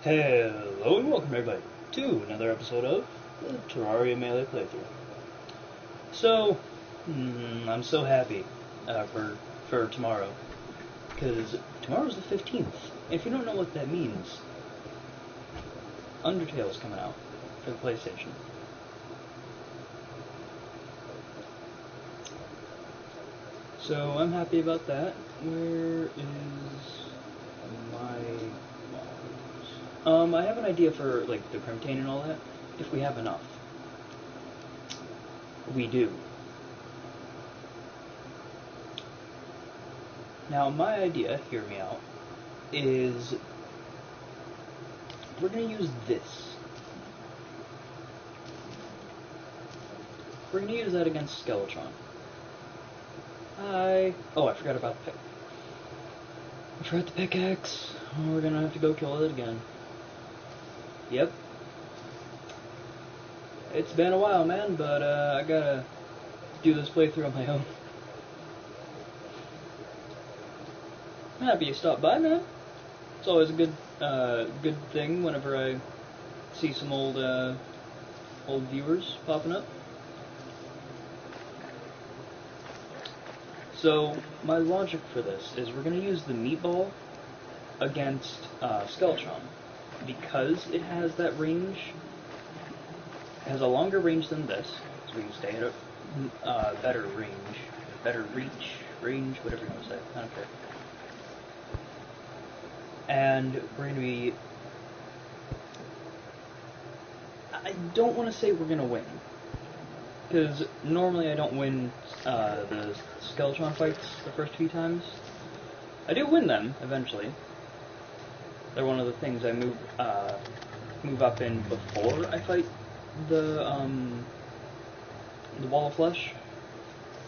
Hello and welcome everybody to another episode of the Terraria Melee playthrough. So, I'm so happy for tomorrow, because tomorrow's the 15th, and if you don't know what that means, Undertale's coming out for the PlayStation. So I'm happy about that. Where is my... I have an idea for, like, the Crimtane and all that, if we have enough. We do. Now, my idea, hear me out, is we're going to use this. We're going to use that against Skeletron. Oh, I forgot about the pick. I forgot the pickaxe. Oh, we're going to have to go kill it again. Yep. It's been a while, man, but I gotta do this playthrough on my own. I'm happy you stopped by, man. It's always a good thing whenever I see some old viewers popping up. So, my logic for this is we're gonna use the meatball against Skeletron, because it has that range. It has a longer range than this, so we can stay at a better range, better range, whatever you want to say, I don't care. And we're going to be... I don't want to say we're going to win, because normally I don't win the Skeletron fights the first few times. I do win them, eventually. They're one of the things I move up in before I fight the Wall of Flesh,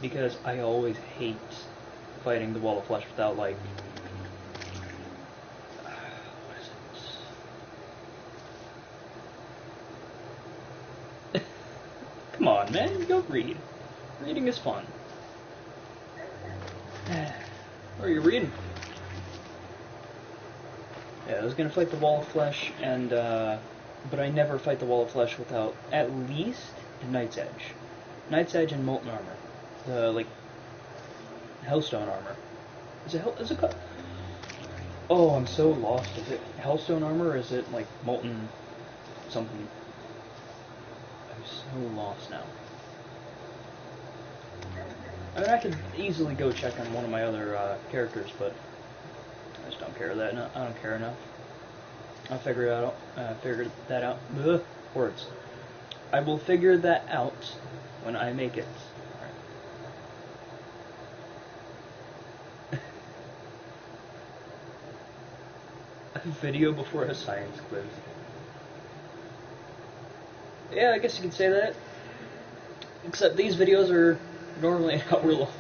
because I always hate fighting the Wall of Flesh without, like, what is it? Come on, man, go read. Reading is fun. What are you reading? Yeah, I was gonna fight the Wall of Flesh, and but I never fight the Wall of Flesh without at least the Knight's Edge. Knight's Edge and Molten Armor. The, like, Hellstone Armor. Is it called? Oh, I'm so lost. Is it Hellstone Armor, or is it, like, Molten something? I'm so lost now. I mean, I could easily go check on one of my other characters, but I just don't care that. I don't care enough. I'll figure it out. Figure that out. Ugh, words. I will figure that out when I make it. Right. A video before a science quiz. Yeah, I guess you could say that. Except these videos are normally an hour long.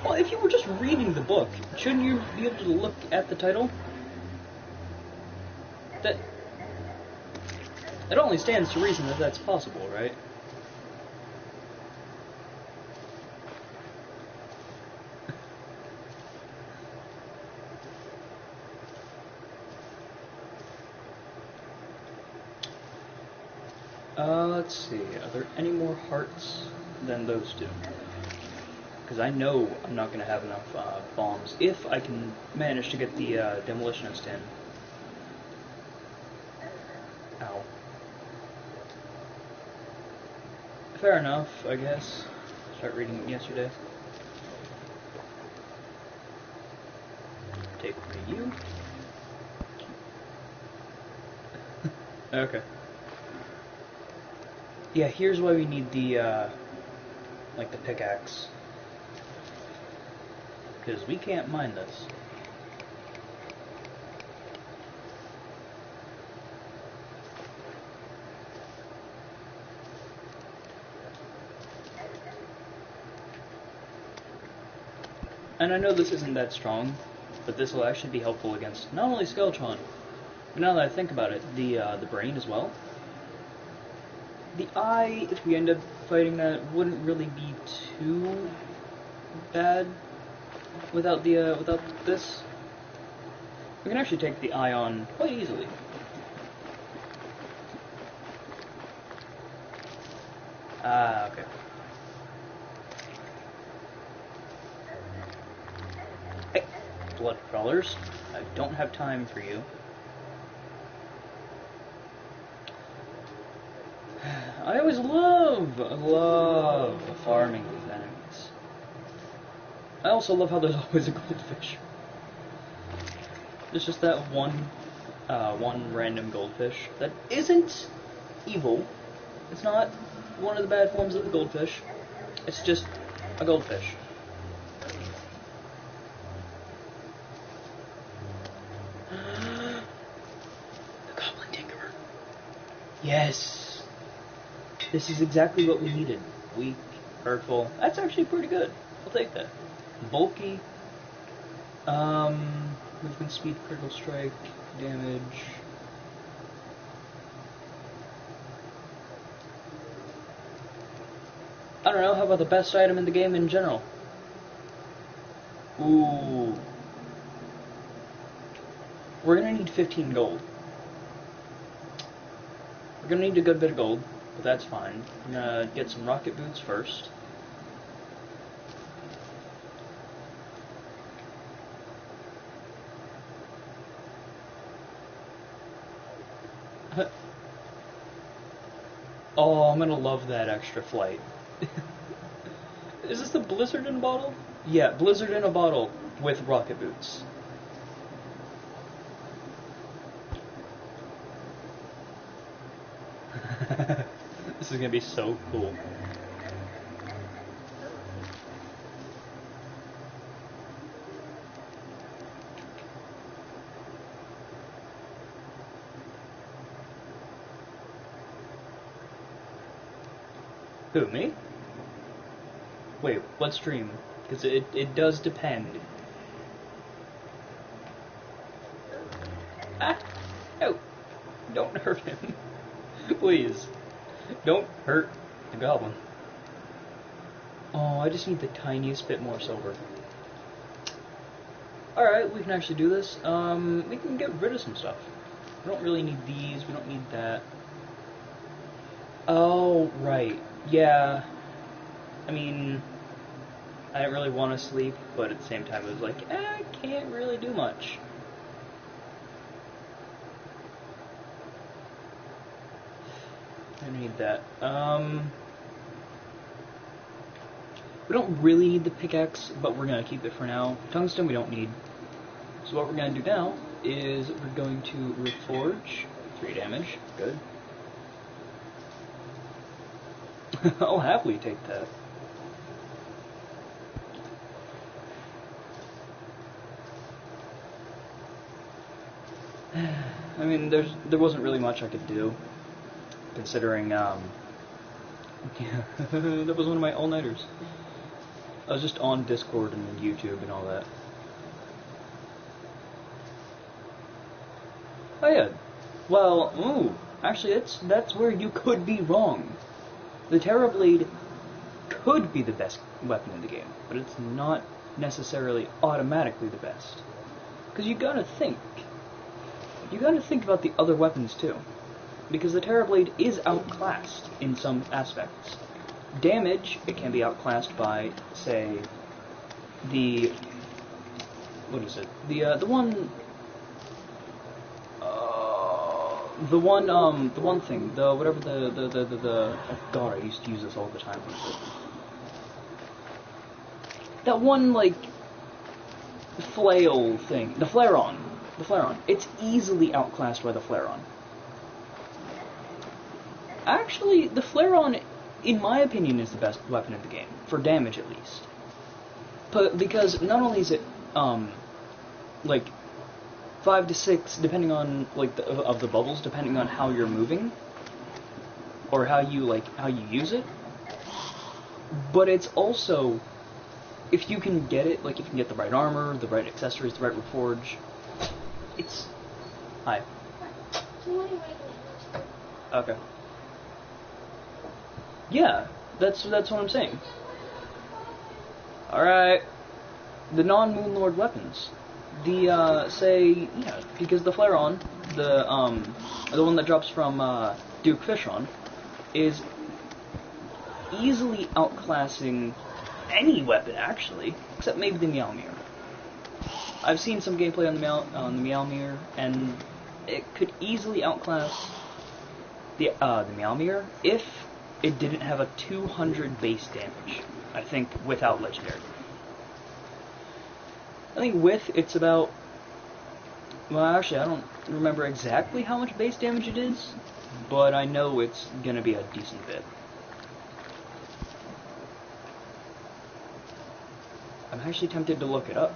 Well, if you were just reading the book, shouldn't you be able to look at the title? That... It only stands to reason that that's possible, right? Let's see, are there any more hearts than those two? Because I know I'm not going to have enough bombs if I can manage to get the demolitionist in. Ow. Fair enough, I guess. Start reading it yesterday. Take you. Okay. Yeah, here's why we need the, like, the pickaxe. Because we can't mine this. And I know this isn't that strong, but this will actually be helpful against not only Skeletron, but now that I think about it, the brain as well. The eye, if we end up fighting that, wouldn't really be too bad without without this. We can actually take the ion quite easily. Ah, okay. Hey, blood crawlers. I don't have time for you. I always love farming these enemies. I also love how there's always a goldfish. There's just that one random goldfish that isn't evil. It's not one of the bad forms of the goldfish. It's just a goldfish. The Goblin Tinkerer. Yes! This is exactly what we needed. Weak, hurtful. That's actually pretty good. I'll take that. Bulky. Movement speed, critical strike, damage. I don't know, how about the best item in the game in general? Ooh. We're gonna need 15 gold. We're gonna need a good bit of gold, but that's fine. I'm gonna get some rocket boots first. Oh, I'm gonna love that extra flight. Is this the Blizzard in a bottle? Yeah, Blizzard in a bottle with rocket boots. This is gonna be so cool. Who, me? Wait, what stream? Because it does depend. Ah! Oh! Don't hurt him. Please. Don't hurt the goblin. Oh, I just need the tiniest bit more silver. Alright, we can actually do this. We can get rid of some stuff. We don't really need these, we don't need that. Oh, right. Yeah. I mean, I didn't really want to sleep, but at the same time it was like, I can't really do much. I need that. We don't really need the pickaxe, but we're going to keep it for now. Tungsten we don't need. So what we're going to do now is we're going to reforge. 3 damage. Good. I'll happily take that. I mean, there wasn't really much I could do, considering, yeah, that was one of my all-nighters. I was just on Discord and YouTube and all that. Oh yeah, well, ooh, actually that's where you could be wrong. The Terrorblade could be the best weapon in the game, but it's not necessarily automatically the best. Because you gotta think about the other weapons too. Because the Terrorblade is outclassed in some aspects. Damage, it can be outclassed by, say, what is it? The one thing, oh god, I used to use this all the time. That one, like, flail thing, the Flare-On. It's easily outclassed by the Flare-On. Actually, the Flare-On, in my opinion, is the best weapon in the game, for damage at least. But because not only is it, like, 5 to 6, depending on, like, of the bubbles, depending on how you're moving, or how you use it, but it's also, if you can get it, like, if you can get the right armor, the right accessories, the right reforge, it's... Hi. Okay. Yeah, that's what I'm saying. Alright, the non-Moonlord weapons. Because the Flare-On, the one that drops from, Duke Fishon, is easily outclassing any weapon, actually, except maybe the Meowmere. I've seen some gameplay on the Meowmere, and it could easily outclass the Meowmere if it didn't have a 200 base damage, I think, without Legendary. I think with, it's about... Well, actually, I don't remember exactly how much base damage it is, but I know it's gonna be a decent bit. I'm actually tempted to look it up.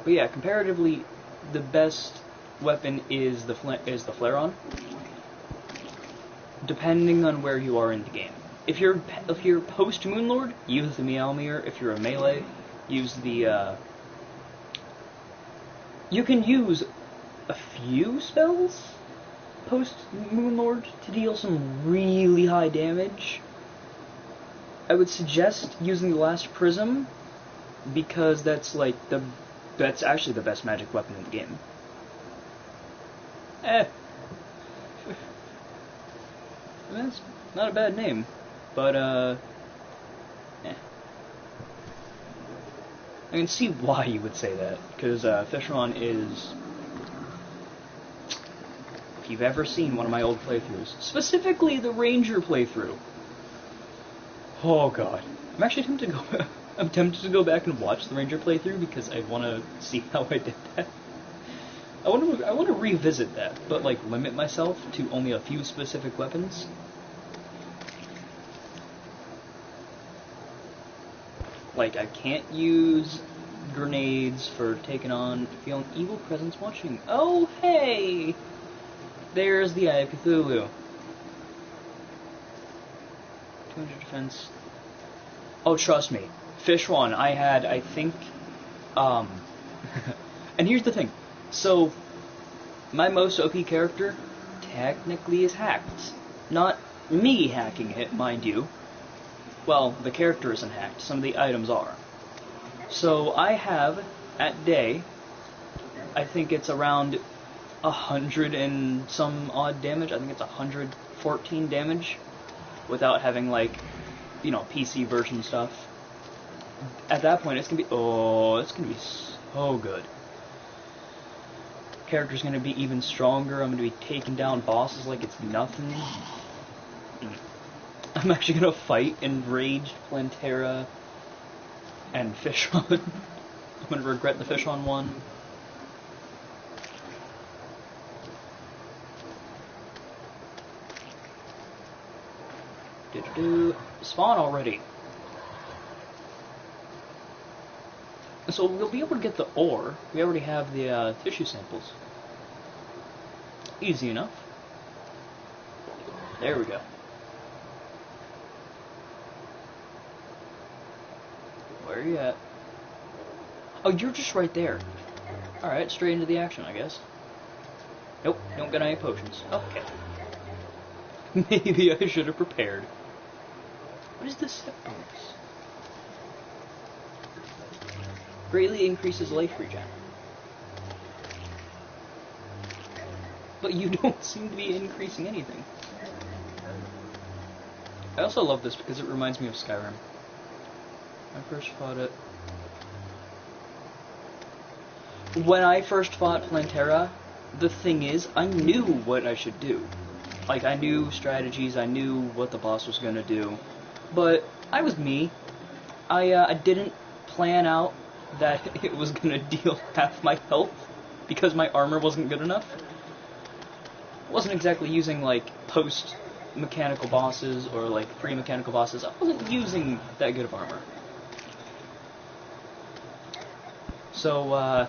But yeah, comparatively, the best weapon is the Flare-On, depending on where you are in the game. If you're post Moonlord, use the Meowmere. If you're a melee, use the. You can use a few spells post Moonlord to deal some really high damage. I would suggest using the Last Prism because that's actually the best magic weapon in the game. That's not a bad name. But, I can see why you would say that, because, Fishon is... If you've ever seen one of my old playthroughs, specifically the Ranger playthrough, oh god. I'm actually tempted to go I'm tempted to go back and watch the Ranger playthrough, because I want to see how I did that. I want to revisit that, but, limit myself to only a few specific weapons. I can't use grenades for taking on... Feel an evil presence watching. Oh, hey! There's the Eye of Cthulhu. 200 defense. Oh, trust me. Fishon, I think... and here's the thing. So, my most OP character technically is hacked. Not me hacking it, mind you. Well, the character isn't hacked. Some of the items are. So I have, at day, I think it's around 100 and some odd damage. I think it's 114 damage without having, PC version stuff. At that point, it's gonna be... Oh, it's gonna be so good. Character's gonna be even stronger. I'm gonna be taking down bosses like it's nothing. I'm actually gonna fight Enraged, Plantera, and Fishon. I'm gonna regret the Fishon one. Spawn already. So we'll be able to get the ore. We already have the tissue samples. Easy enough. There we go. Where are you at? Oh, you're just right there. Alright, straight into the action, I guess. Nope, don't get any potions. Okay. Maybe I should have prepared. What is this set bonus? Greatly increases life regen. But you don't seem to be increasing anything. I also love this because it reminds me of Skyrim. I first fought it. When I first fought Plantera, the thing is, I knew what I should do. I knew strategies, I knew what the boss was gonna do. But I was me. I didn't plan out that it was gonna deal half my health because my armor wasn't good enough. I wasn't exactly using, post-mechanical bosses or, pre-mechanical bosses. I wasn't using that good of armor. So,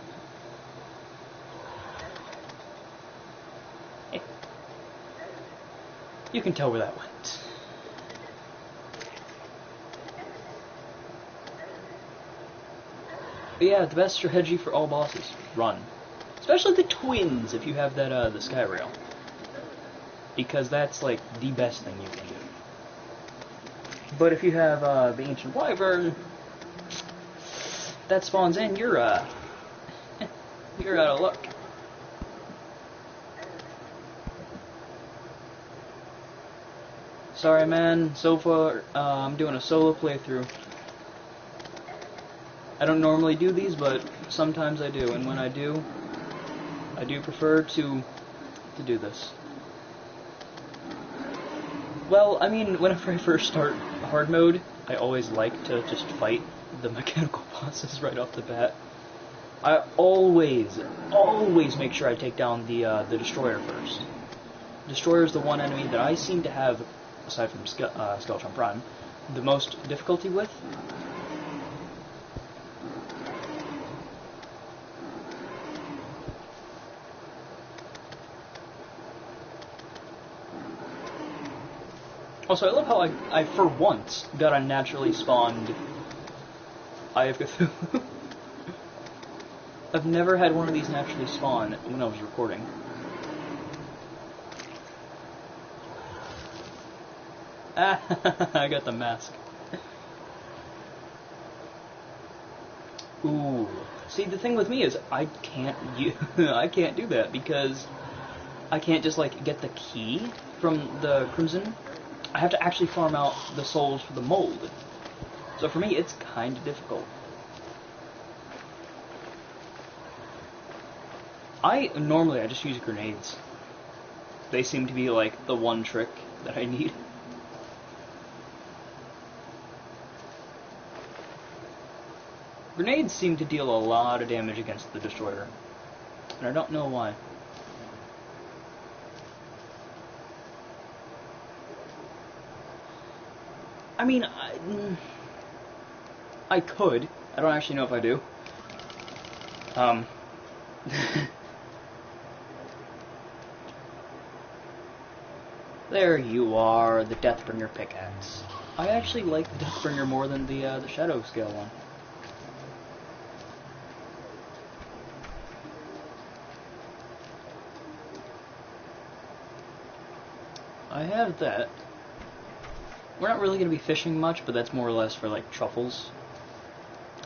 you can tell where that went. But yeah, the best strategy for all bosses, run. Especially the twins, if you have that, the sky rail. Because that's, the best thing you can do. But if you have the Ancient Wyvern that spawns in, you're you're out of luck. Sorry, man. So far, I'm doing a solo playthrough. I don't normally do these, but sometimes I do, and when I do prefer to do this. Well, I mean, whenever I first start hard mode, I always like to just fight the mechanical bosses right off the bat. I always make sure I take down the Destroyer first. Destroyer is the one enemy that I seem to have, aside from Skeletron Prime, the most difficulty with. Also, I love how I for once, got a naturally spawned Eye of Cthulhu. I've never had one of these naturally spawn when I was recording. Ah, I got the mask. Ooh. See, the thing with me is, I can't do that, because I can't just, like, get the key from the Crimson. I have to actually farm out the souls for the mold. So for me, it's kind of difficult. Normally I just use grenades. They seem to be like the one trick that I need. Grenades seem to deal a lot of damage against the Destroyer, and I don't know why. I mean, I could. I don't actually know if I do. There you are, the Deathbringer pickaxe. I actually like the Deathbringer more than the Shadow Scale one. I have that. We're not really going to be fishing much, but that's more or less for, like, truffles.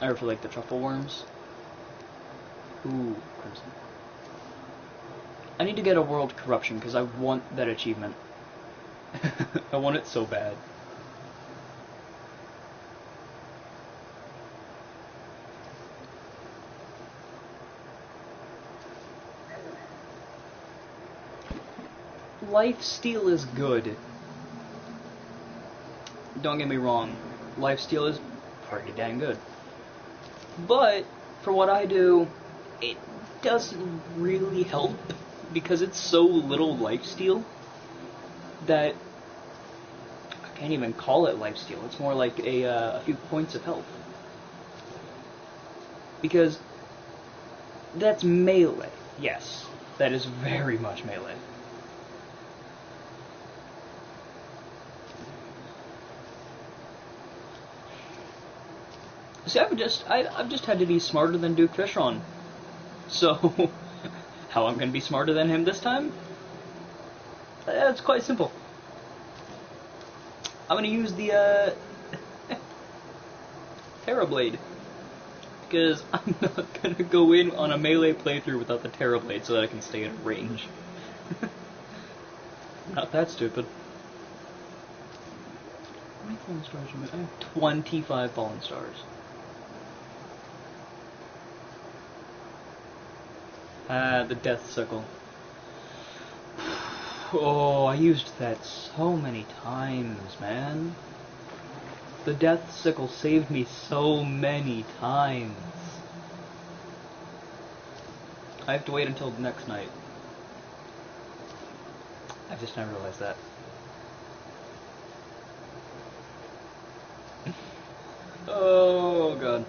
Or for, like, the truffle worms. Ooh, Crimson. I need to get a World Corruption, because I want that achievement. I want it so bad. Lifesteal is good. Don't get me wrong, lifesteal is pretty dang good. But, for what I do, it doesn't really help, because it's so little lifesteal that I can't even call it lifesteal. It's more like a few points of health. Because that's melee. Yes, that is very much melee. See, I've just had to be smarter than Duke Fishron. So, how I'm going to be smarter than him this time? It's quite simple. I'm going to use the Terrablade, because I'm not going to go in on a melee playthrough without the Terrablade so that I can stay at range. Not that stupid. How many fallen stars do I have? 25 fallen stars. The Death Sickle. Oh, I used that so many times, man. The Death Sickle saved me so many times. I have to wait until the next night. I just now realized that. Oh, God.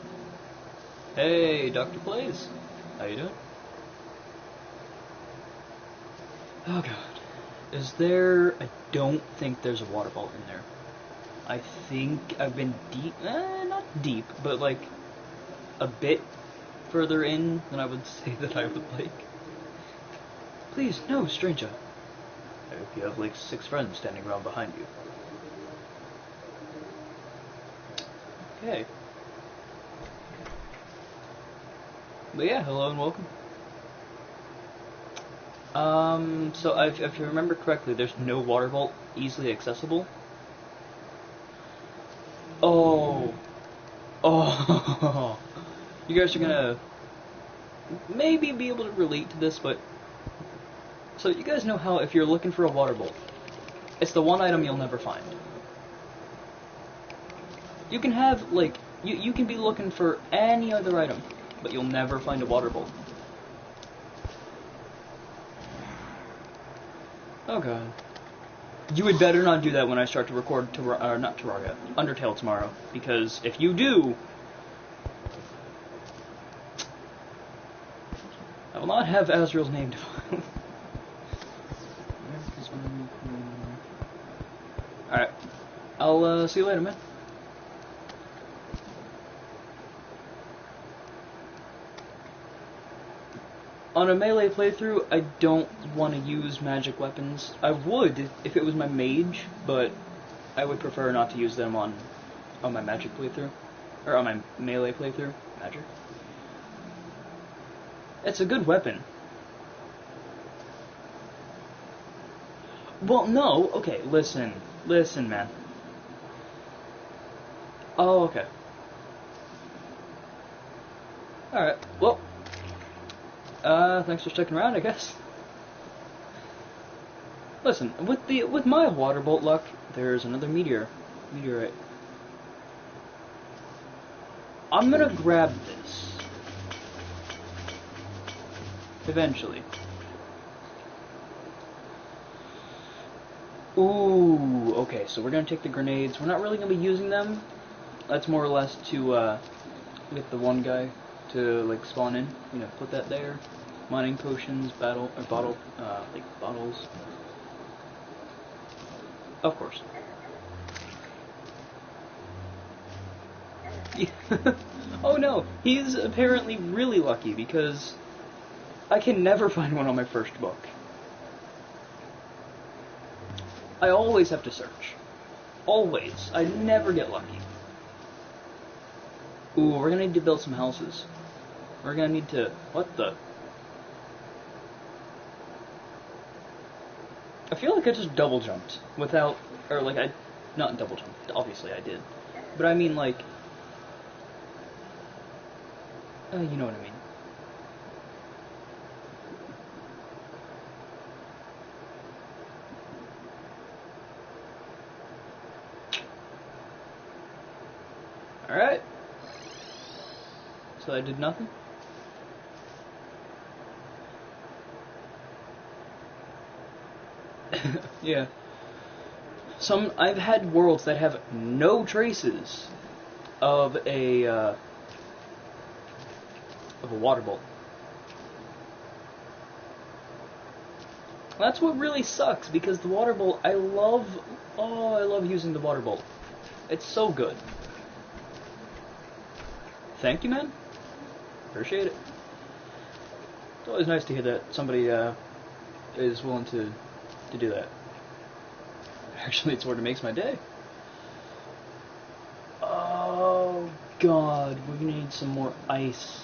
Hey, Dr. Blaze. How you doing? Oh, God. Is there... I don't think there's a water vault in there. I think I've been deep... not deep, but, like, a bit further in than I would say that I would like. Please, no, stranger. I hope you have, like, 6 friends standing around behind you. Okay. But yeah, hello and welcome. So if you remember correctly, there's no water vault easily accessible. Oh. Oh. You guys are gonna maybe be able to relate to this, but... So you guys know how if you're looking for a water bolt, it's the one item you'll never find. You can have, like, you can be looking for any other item, but you'll never find a water bolt. Oh god. You had better not do that when I start to record not Terraria, Undertale tomorrow, because if you do, I will not have Azrael's name defined. Alright. I'll see you later, man. On a melee playthrough, I don't want to use magic weapons. I would if it was my mage, but I would prefer not to use them on my magic playthrough. Or on my melee playthrough. Magic. It's a good weapon. Well, no. Okay, listen. Listen, man. Oh, okay. Alright, well. Thanks for sticking around, I guess. Listen, with my water bolt luck, there's another meteorite. I'm gonna grab this. Eventually. Ooh, okay, so we're gonna take the grenades. We're not really gonna be using them. That's more or less to, get the one guy to, like, spawn in. You know, put that there. Mining potions, bottles. Of course. Oh no, he's apparently really lucky because I can never find one on my first book. I always have to search. Always. I never get lucky. Ooh, we're gonna need to build some houses. We're gonna need to... What the... I feel like I just double jumped without... Or like I... Not double jumped. Obviously I did. But I mean like... you know what I mean. Alright. So I did nothing? Yeah. I've had worlds that have no traces of a water bolt. That's what really sucks, because the water bolt, I love using the water bolt. It's so good. Thank you, man. Appreciate it. It's always nice to hear that somebody is willing to do that. Actually, it's what makes my day. Oh god, we're gonna need some more ice.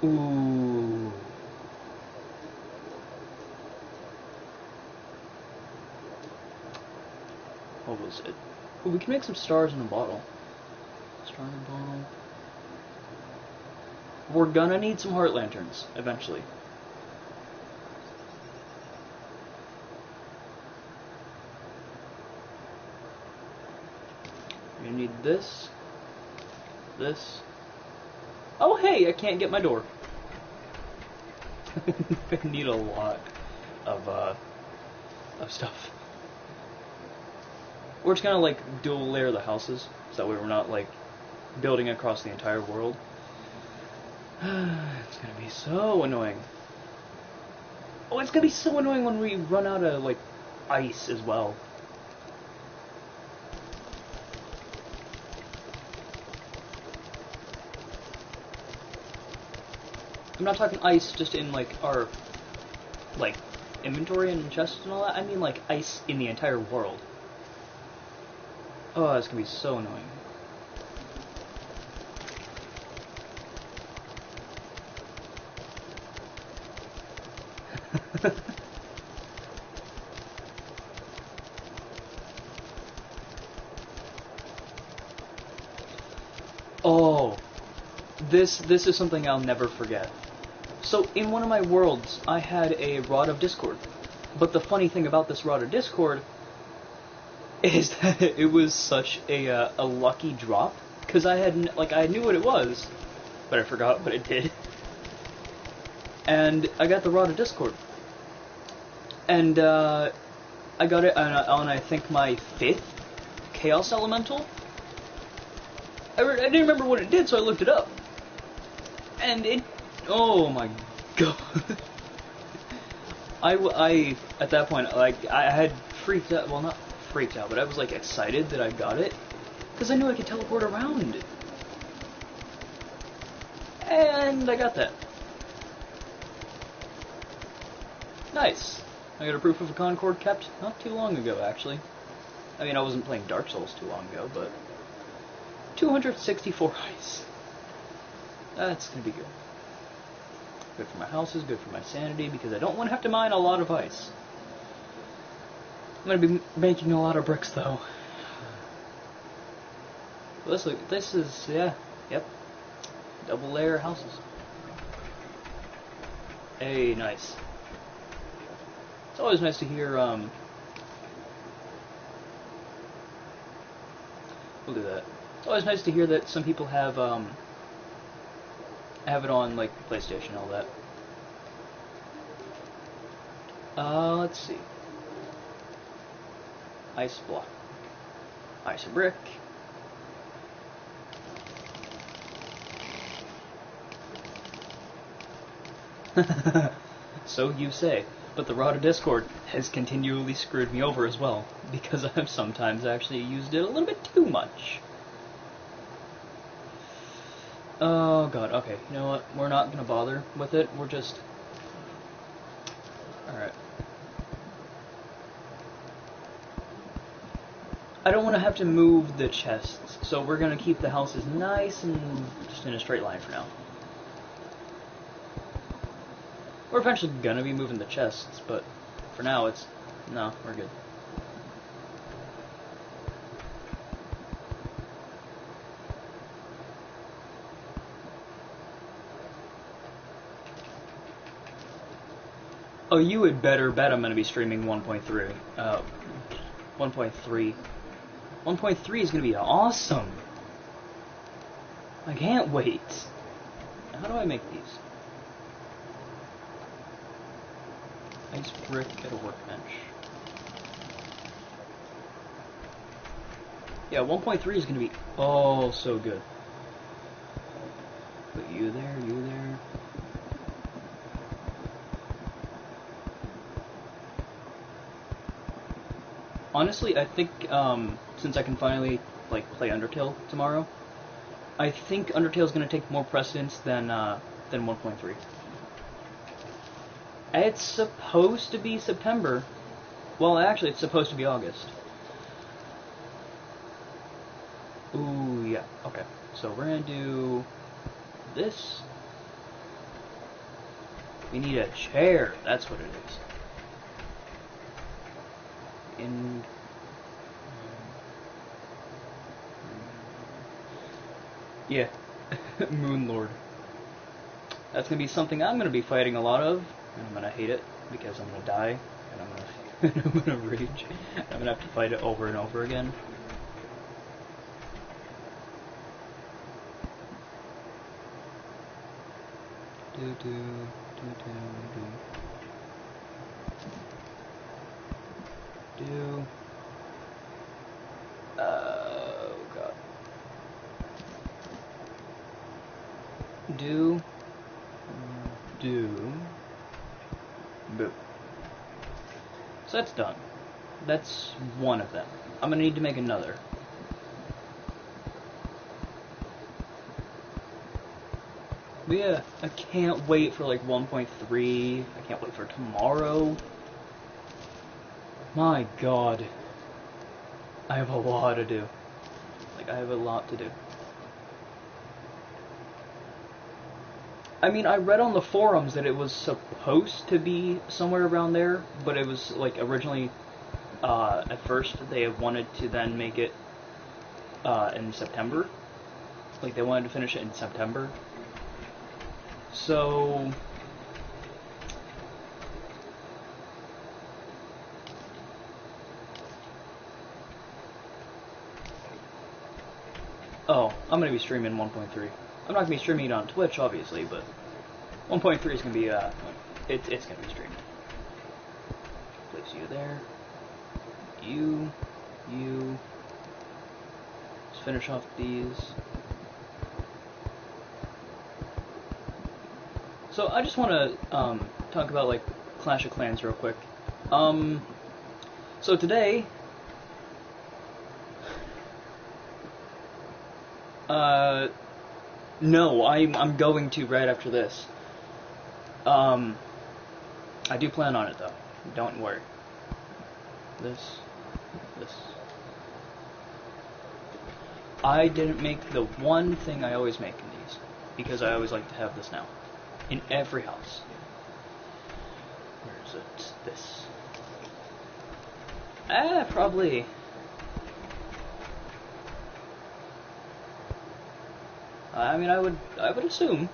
Ooh. What was it? Ooh, we can make some stars in a bottle. Star in a bottle. We're gonna need some heart lanterns eventually. You need this. This. Oh hey, I can't get my door. I need a lot of stuff. We're just gonna like dual layer the houses, so that way we're not like building across the entire world. It's gonna be so annoying. Oh, it's gonna be so annoying when we run out of like ice as well. I'm not talking ice just in like our like inventory and chests and all that. I mean like ice in the entire world. Oh, that's gonna be so annoying. Oh, this is something I'll never forget. So in one of my worlds, I had a Rod of Discord. But the funny thing about this Rod of Discord is that it was such a lucky drop, because I knew what it was, but I forgot what it did. And I got the Rod of Discord. And I got it on I think my 5th Chaos Elemental. I didn't remember what it did, so I looked it up. And it... Oh my god. I at that point, like, I had freaked out, well, not freaked out, but I was, like, excited that I got it, because I knew I could teleport around. And I got that. Nice. I got a proof of a Concord kept not too long ago, actually. I mean, I wasn't playing Dark Souls too long ago, but... 264 ice. That's gonna be good. Good for my houses, good for my sanity, because I don't want to have to mine a lot of ice. I'm gonna be making a lot of bricks, though. This is, yeah, yep. Double layer houses. Hey, nice. It's always nice to hear, we'll do that. It's always nice to hear that some people have it on, like, PlayStation and all that. Let's see. Ice block. Ice brick. So you say. But the Rod of Discord has continually screwed me over as well, because I've sometimes actually used it a little bit too much. Oh god, okay, you know what, we're not gonna bother with it, we're just... Alright. I don't want to have to move the chests, so we're gonna keep the houses nice and just in a straight line for now. We're eventually gonna be moving the chests, but for now it's... no, we're good. Oh, you had better bet I'm going to be streaming 1.3. 1.3. 1.3 is going to be awesome. I can't wait. How do I make these? Ice brick at a workbench. Yeah, 1.3 is going to be oh so good. Put you there, you there. Honestly, I think, since I can finally, like, play Undertale tomorrow, I think Undertale's gonna take more precedence than 1.3. It's supposed to be September. Well, actually, it's supposed to be August. Ooh, yeah, okay. So we're gonna do this. We need a chair, that's what it is. Yeah, Moon Lord. That's gonna be something I'm gonna be fighting a lot of, and I'm gonna hate it because I'm gonna die, and I'm gonna rage. I'm gonna have to fight it over and over again. Do do do do do. Do. Oh god. Do. Boo. So that's done. That's one of them. I'm gonna need to make another. But yeah, I can't wait for like 1.3. I can't wait for tomorrow. My god. I have a lot to do. Like, I have a lot to do. I mean, I read on the forums that it was supposed to be somewhere around there, but it was, like, originally, at first, they wanted to then make it, in September. Like, they wanted to finish it in September. So... Oh, I'm going to be streaming 1.3. I'm not going to be streaming it on Twitch, obviously, but 1.3 is going to be, it's going to be streamed. Place you there. You. Let's finish off these. So, I just want to, talk about, like, Clash of Clans real quick. So today... No, I'm going to right after this. I do plan on it, though. Don't worry. This. I didn't make the one thing I always make in these, because I always like to have this now. In every house. Where is it? This. Probably... I mean, I would assume.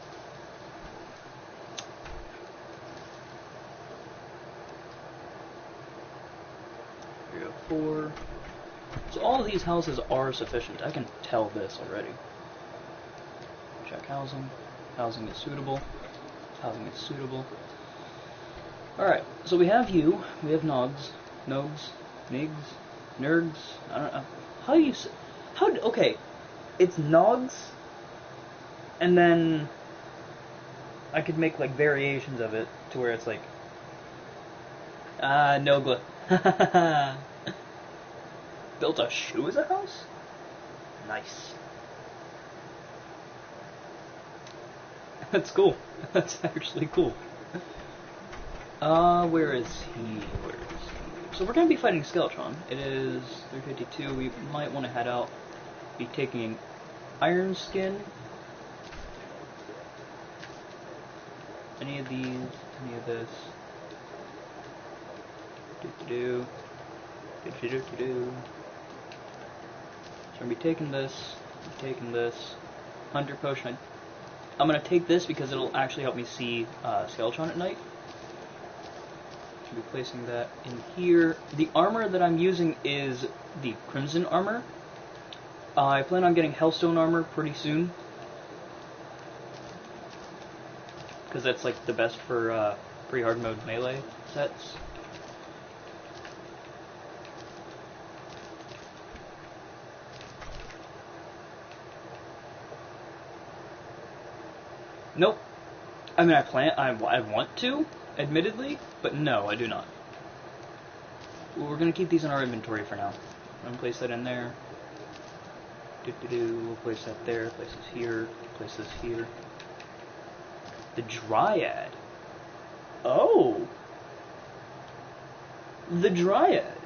304. So all of these houses are sufficient. I can tell this already. Check housing. Housing is suitable. Housing is suitable. Alright, so we have you. We have Nogs. Nigs. Nerds. I don't know. How do you say... Okay. It's Nogs... And then I could make like variations of it to where it's like Nogla. Built a shoe as a house? Nice. That's cool. That's actually cool. Where is he? So we're gonna be fighting Skeletron. It is 352. We might want to head out. Be taking Iron Skin. Any of these, any of this. So I'm gonna be taking this, Hunter Potion. I'm gonna take this because it'll actually help me see Skeletron at night. Should be placing that in here. The armor that I'm using is the Crimson armor. I plan on getting Hellstone armor pretty soon. Because that's like the best for pre-hard mode melee sets. Nope. I mean, I want to, admittedly, but no, I do not. We're gonna keep these in our inventory for now. I'm gonna place that in there. We'll place that there. Place this here. Place this here. The Dryad. Oh! The Dryad.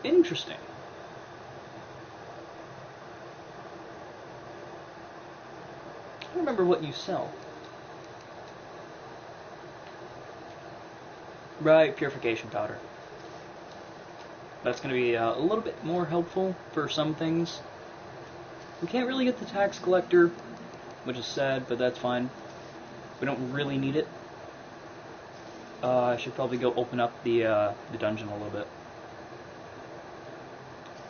Interesting. I don't remember what you sell. Right, purification powder. That's going to be a little bit more helpful for some things. We can't really get the tax collector, which is sad, but that's fine. We don't really need it. I should probably go open up the dungeon a little bit.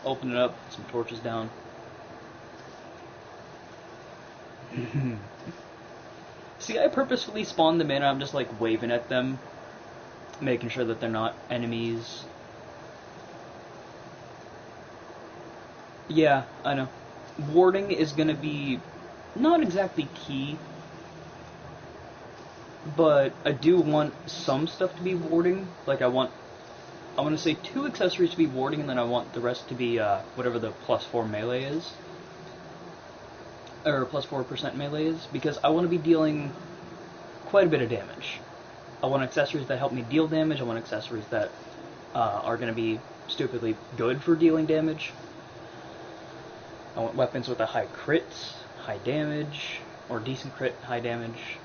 Open it up, put some torches down. See, I purposefully spawned them in, I'm just like waving at them, making sure that they're not enemies. Yeah, I know. Warding is gonna be not exactly key, but I do want some stuff to be warding. Like I want to say 2 accessories to be warding, and then I want the rest to be whatever the +4 melee is, or +4% melee is, because I want to be dealing quite a bit of damage. I want accessories that help me deal damage. I want accessories that are going to be stupidly good for dealing damage. I want weapons with a high crit, high damage, or decent crit, high damage.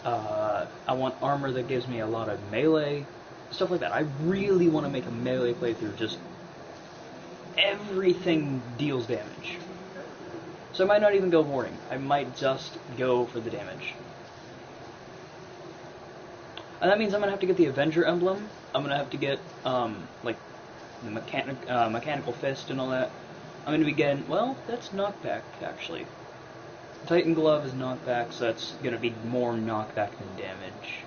I want armor that gives me a lot of melee, stuff like that. I really want to make a melee playthrough, just everything deals damage. So I might not even go warning. I might just go for the damage. And that means I'm going to have to get the Avenger emblem. I'm going to have to get, like, the mechanical fist and all that. I'm going to be getting, well, that's knockback, actually. Titan Glove is knockback, so that's going to be more knockback than damage.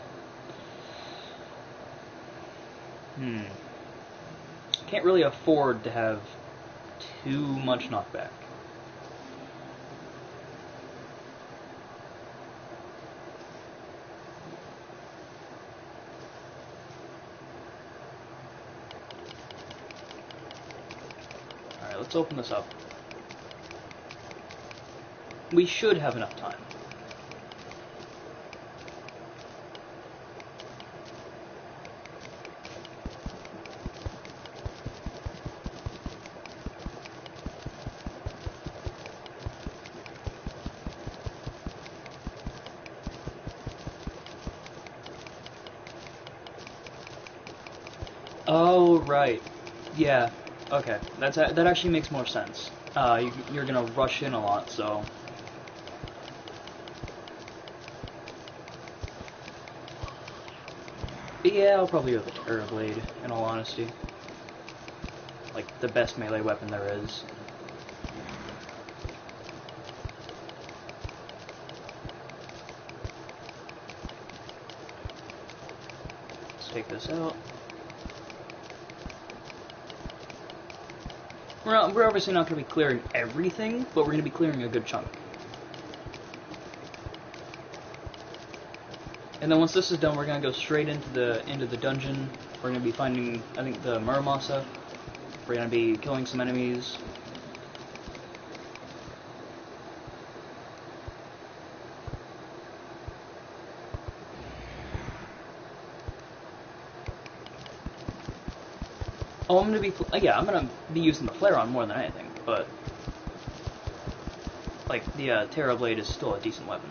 Can't really afford to have too much knockback. Alright, let's open this up. We should have enough time. Oh, right. Yeah. Okay. That actually makes more sense. You're gonna rush in a lot, so... But yeah, I'll probably go with the Terra Blade, in all honesty. Like, the best melee weapon there is. Let's take this out. We're obviously not going to be clearing everything, but we're going to be clearing a good chunk. And then once this is done, we're going to go straight into the dungeon. We're going to be finding, I think, the Muramasa. We're going to be killing some enemies. Oh, I'm going to be using the Flare on more than anything, but like the Terra Blade is still a decent weapon.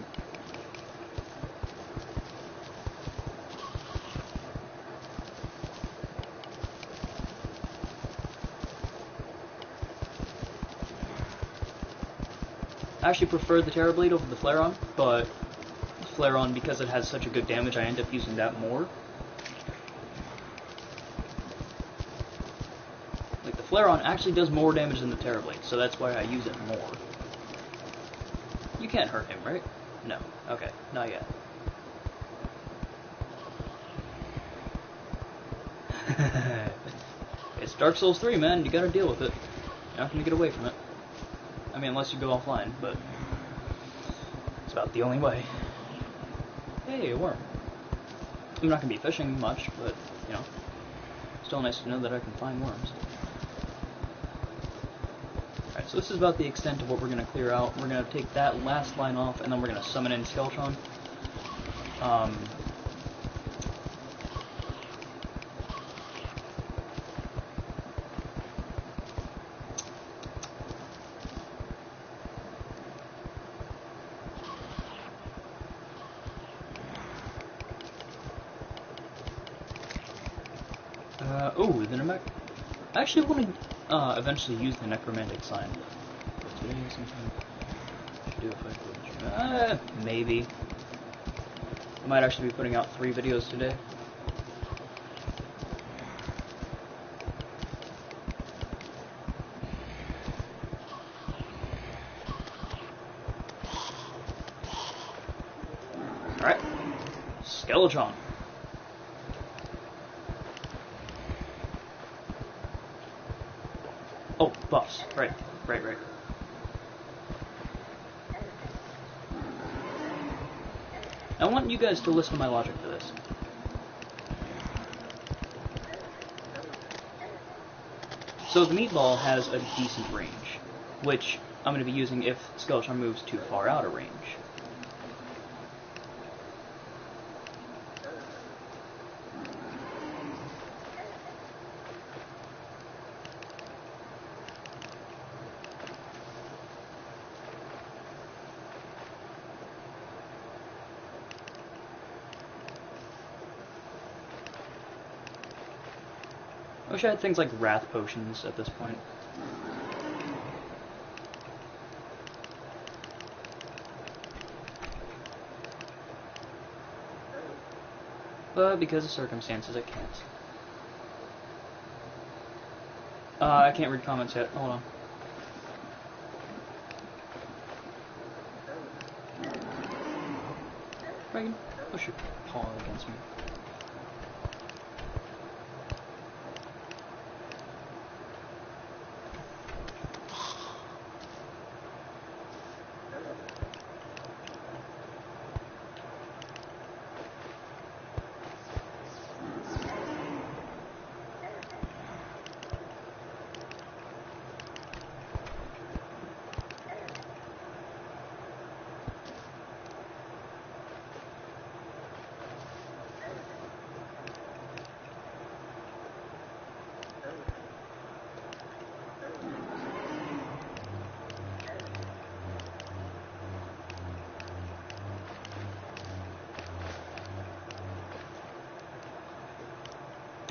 I actually prefer the Terra Blade over the Flare-On, but the Flare-On, because it has such a good damage, I end up using that more. Like, the Flare-On actually does more damage than the Terra Blade, so that's why I use it more. You can't hurt him, right? No. Okay, not yet. It's Dark Souls 3, man. You gotta deal with it. You're not gonna get away from it. I mean, unless you go offline, but it's about the only way. Hey, a worm. I'm not gonna be fishing much, but, you know, still nice to know that I can find worms. Alright, so this is about the extent of what we're gonna clear out. We're gonna take that last line off, and then we're gonna summon in Skeletron. I actually want to eventually use the necromantic sign. But today sometime should do if I could. Maybe. I might actually be putting out 3 videos today. Alright. Skeletron. Oh, buffs. Right. I want you guys to listen to my logic for this. So the meatball has a decent range, which I'm going to be using if Skeletron moves too far out of range. I wish I had things like wrath potions at this point. But because of circumstances, I can't. I can't read comments yet. Hold on. Reagan, push your paw against me.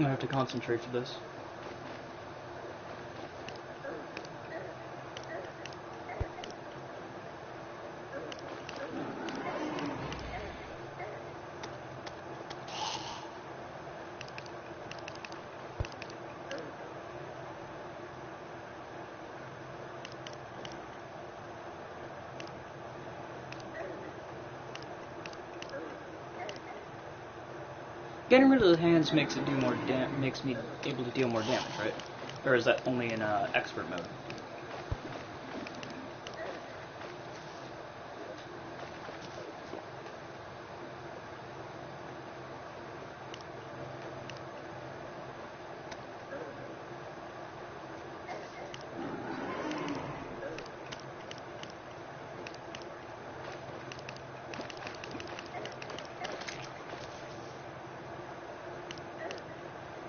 I have to concentrate for this. Getting rid of the hands makes it do more makes me able to deal more damage, right? Or is that only in expert mode?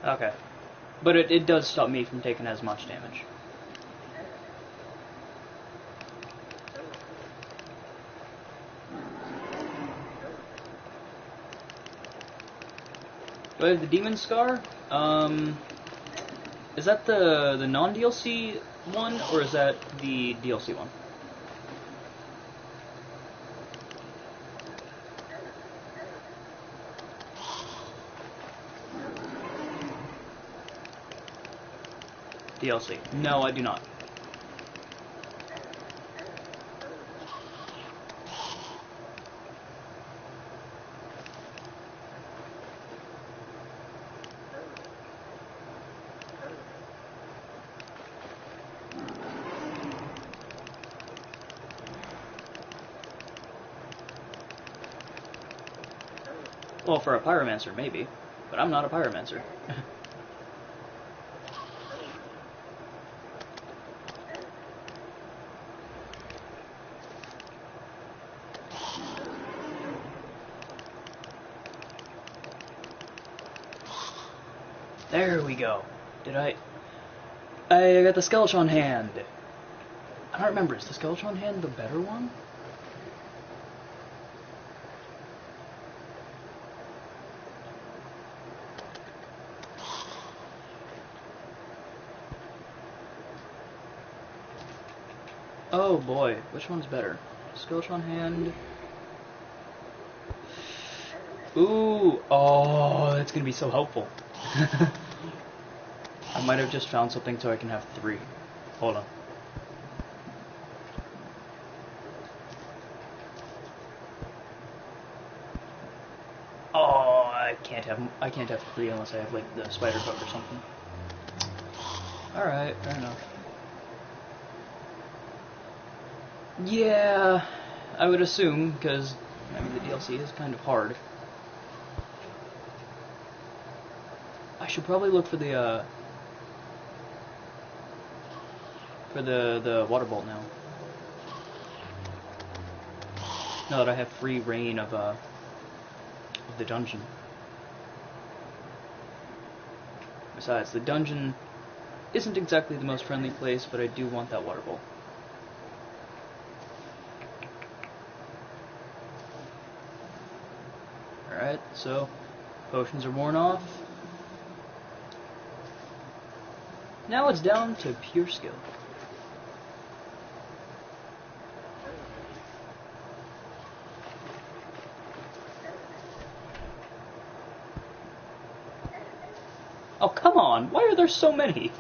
Okay. But it does stop me from taking as much damage. Do I have the Demon Scar? Is that the non-DLC one, or is that the DLC one? DLC. No, I do not. Well, for a pyromancer, maybe. But I'm not a pyromancer. There we go. I got the Skeletron hand. I don't remember, is the Skeletron hand the better one? Oh boy, which one's better? Skeletron hand. Ooh, oh, that's gonna be so helpful. I might have just found something so I can have 3. Hold on. Oh, I can't have 3 unless I have like the spider coat or something. Alright, fair enough. Yeah, I would assume, because I mean the DLC is kind of hard. I should probably look for the water bolt now. Now that I have free reign of the dungeon. Besides, the dungeon isn't exactly the most friendly place, but I do want that water bolt. Alright, so potions are worn off. Now it's down to pure skill. Oh, come on! Why are there so many?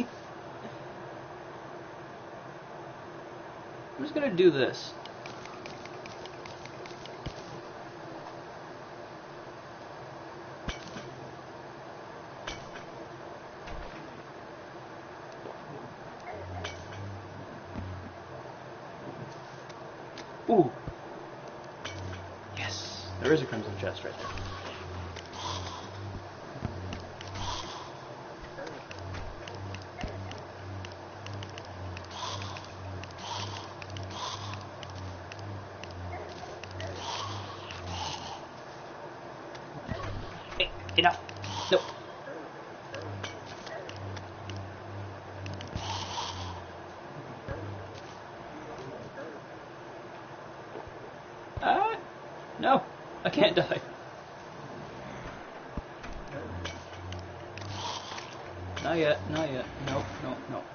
I'm just gonna do this. Ooh. Yes. There is a crimson chest right there. Hey, enough. Nope. No. I can't die. Not yet, not yet. Nope, nope, nope.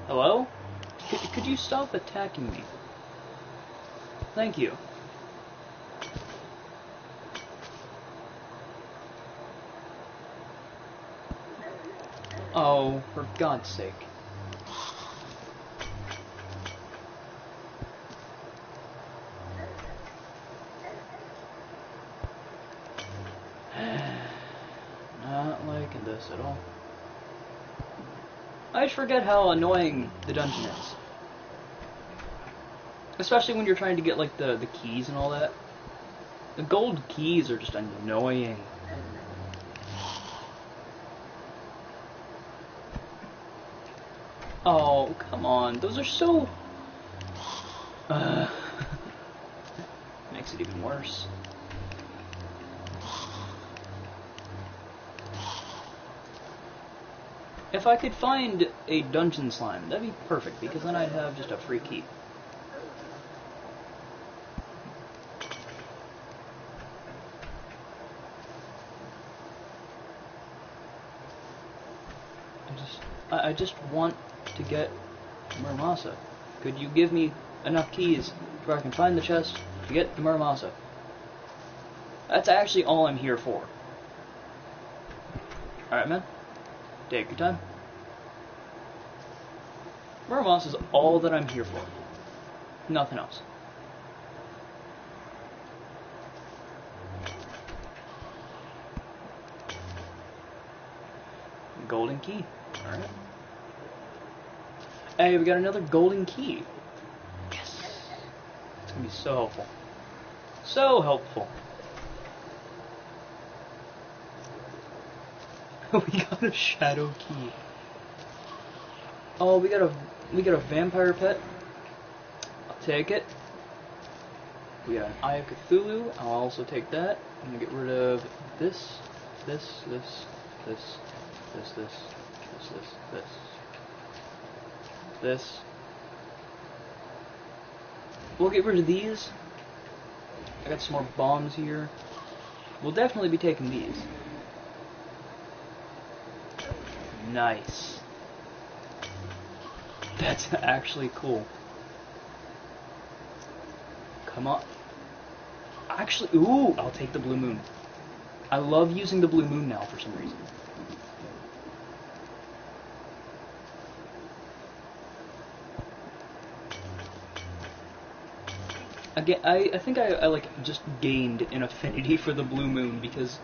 Hello? Could you stop attacking me? Thank you. Oh, for God's sake. Not liking this at all. I just forget how annoying the dungeon is. Especially when you're trying to get, like, the keys and all that. The gold keys are just annoying. Oh, come on. Those are so... Makes it even worse. If I could find a dungeon slime, that'd be perfect, because then I'd have just a free key. I just want to get Muramasa. Could you give me enough keys where I can find the chest to get the Muramasa? That's actually all I'm here for. Alright, man. Take your time. Muramasa is all that I'm here for. Nothing else. Golden key. Alright. Hey, we got another golden key. Yes. It's gonna be so helpful. So helpful. We got a shadow key. Oh, we got a vampire pet. I'll take it. We got an Eye of Cthulhu. I'll also take that. I'm gonna get rid of this, this, this, this, this, this, this, this, this, this. We'll get rid of these. I got some more bombs here. We'll definitely be taking these. Nice. That's actually cool. Come on. Actually, ooh, I'll take the blue moon. I love using the blue moon now for some reason. Again, I think I like just gained an affinity for the blue moon because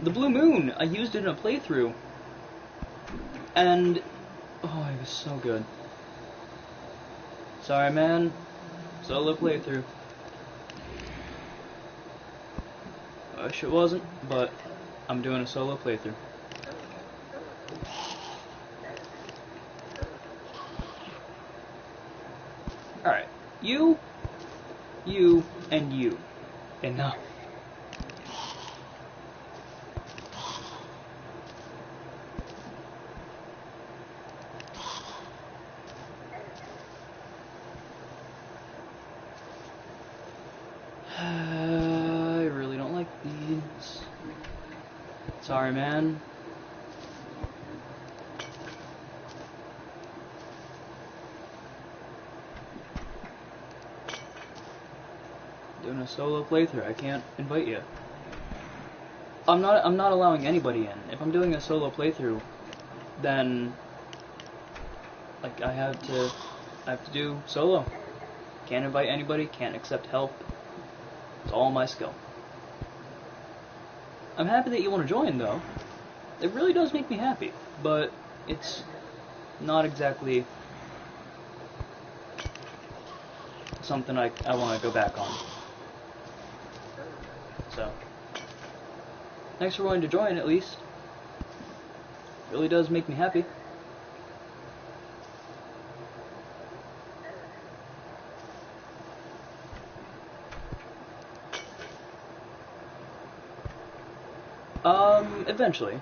the blue moon, I used it in a playthrough and oh, it was so good. Sorry, man. Solo playthrough. Wish it wasn't, but I'm doing a solo playthrough. Alright. You, and you. Enough. Sorry, man. Doing a solo playthrough, I can't invite you. I'm not allowing anybody in. If I'm doing a solo playthrough, then like I have to do solo. Can't invite anybody, can't accept help. It's all my skill. I'm happy that you want to join though. It really does make me happy, but it's not exactly something I want to go back on. So, thanks for wanting to join at least. It really does make me happy. Eventually.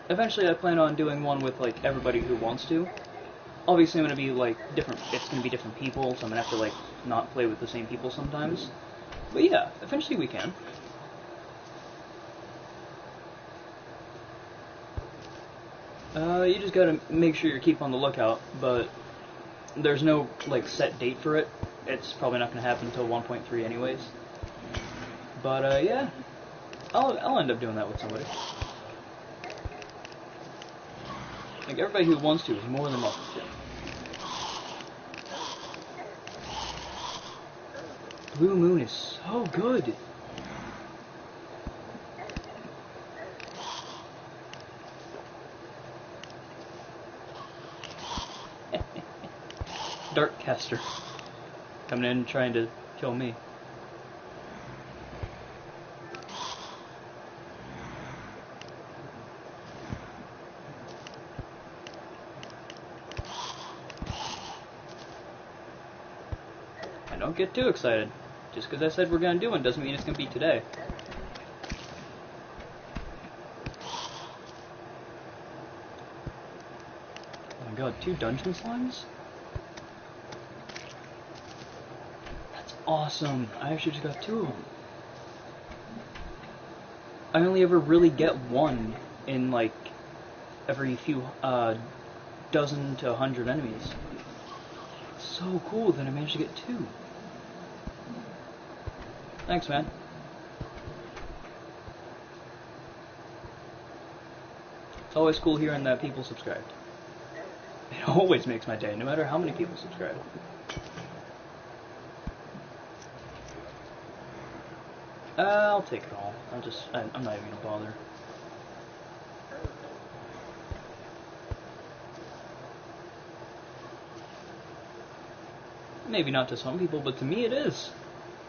Eventually I plan on doing one with, like, everybody who wants to. Obviously I'm gonna be, like, it's gonna be different people, so I'm gonna have to, like, not play with the same people sometimes. But yeah, eventually we can. You just gotta make sure you keep on the lookout, but there's no, like, set date for it. It's probably not gonna happen until 1.3 anyways. But, yeah. I'll end up doing that with somebody. Like, everybody who wants to is more than welcome to. Blue Moon is so good. Darkcaster coming in trying to kill me. Don't get too excited. Just because I said we're gonna do one doesn't mean it's gonna be today. Oh my god, 2 dungeon slimes? That's awesome. I actually just got 2 of them. I only ever really get 1 in like every few dozen to 100 enemies. It's so cool that I managed to get 2. Thanks, man. It's always cool hearing that people subscribed. It always makes my day, no matter how many people subscribe. I'll take it all. I'm not even gonna bother. Maybe not to some people, but to me it is.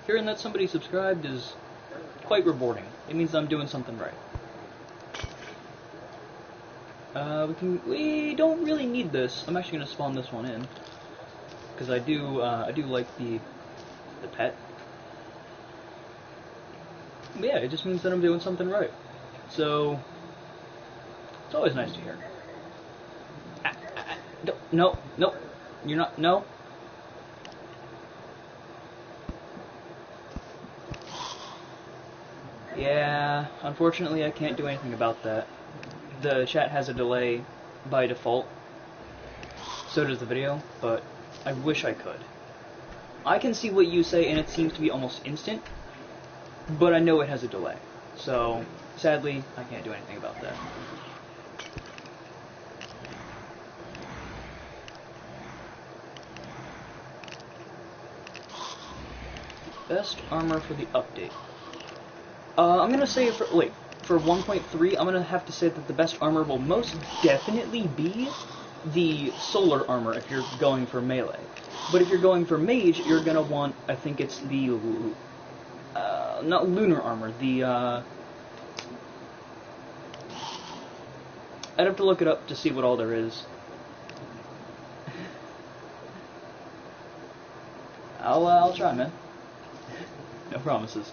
Hearing that somebody subscribed is quite rewarding. It means I'm doing something right. We don't really need this. I'm actually gonna spawn this one in because I do like the pet. But yeah, it just means that I'm doing something right. So it's always nice to hear. No, you're not. No. Yeah, unfortunately I can't do anything about that. The chat has a delay by default. So does the video, but I wish I could. I can see what you say and it seems to be almost instant, but I know it has a delay. So, sadly, I can't do anything about that. Best armor for the update. I'm gonna say for 1.3, I'm gonna have to say that the best armor will most definitely be the solar armor if you're going for melee. But if you're going for mage, you're gonna want, I think it's the, not lunar armor, the, I'd have to look it up to see what all there is. I'll try, man. No promises.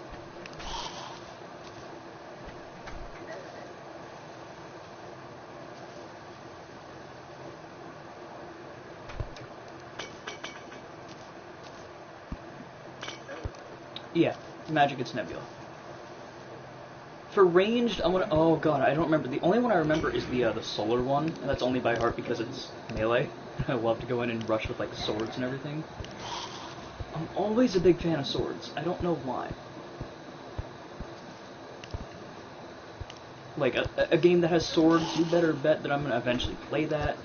Yeah, magic, it's Nebula. For ranged, I'm gonna. Oh god, I don't remember. The only one I remember is the solar one, and that's only by heart because it's melee. I love to go in and rush with like swords and everything. I'm always a big fan of swords. I don't know why. Like a game that has swords, you better bet that I'm gonna eventually play that.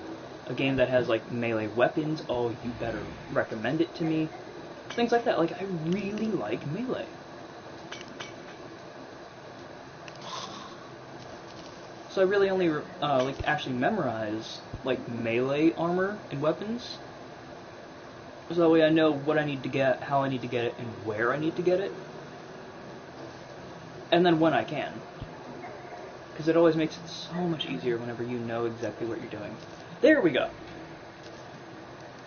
A game that has like melee weapons, oh, you better recommend it to me. Things like that. Like I really like melee. So I really only like actually memorize like melee armor and weapons. So that way I know what I need to get, how I need to get it, and where I need to get it. And then when I can. Because it always makes it so much easier whenever you know exactly what you're doing. There we go.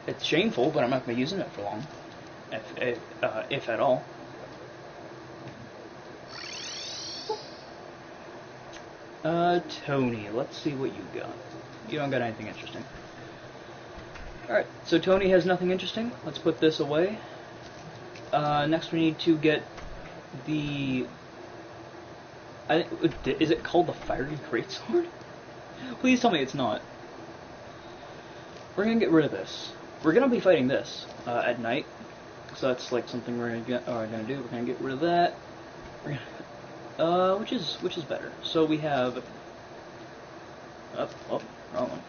It's shameful, but I'm not going to be using it for long. If at all. Tony, let's see what you got. You don't got anything interesting. Alright, so Tony has nothing interesting. Let's put this away. Next we need to get the... is it called the Fiery Greatsword? Please tell me it's not. We're gonna get rid of this. We're gonna be fighting this at night. So that's like something we're gonna do. We're gonna get rid of that. We're gonna, which is better. So we have... Oh, wrong one.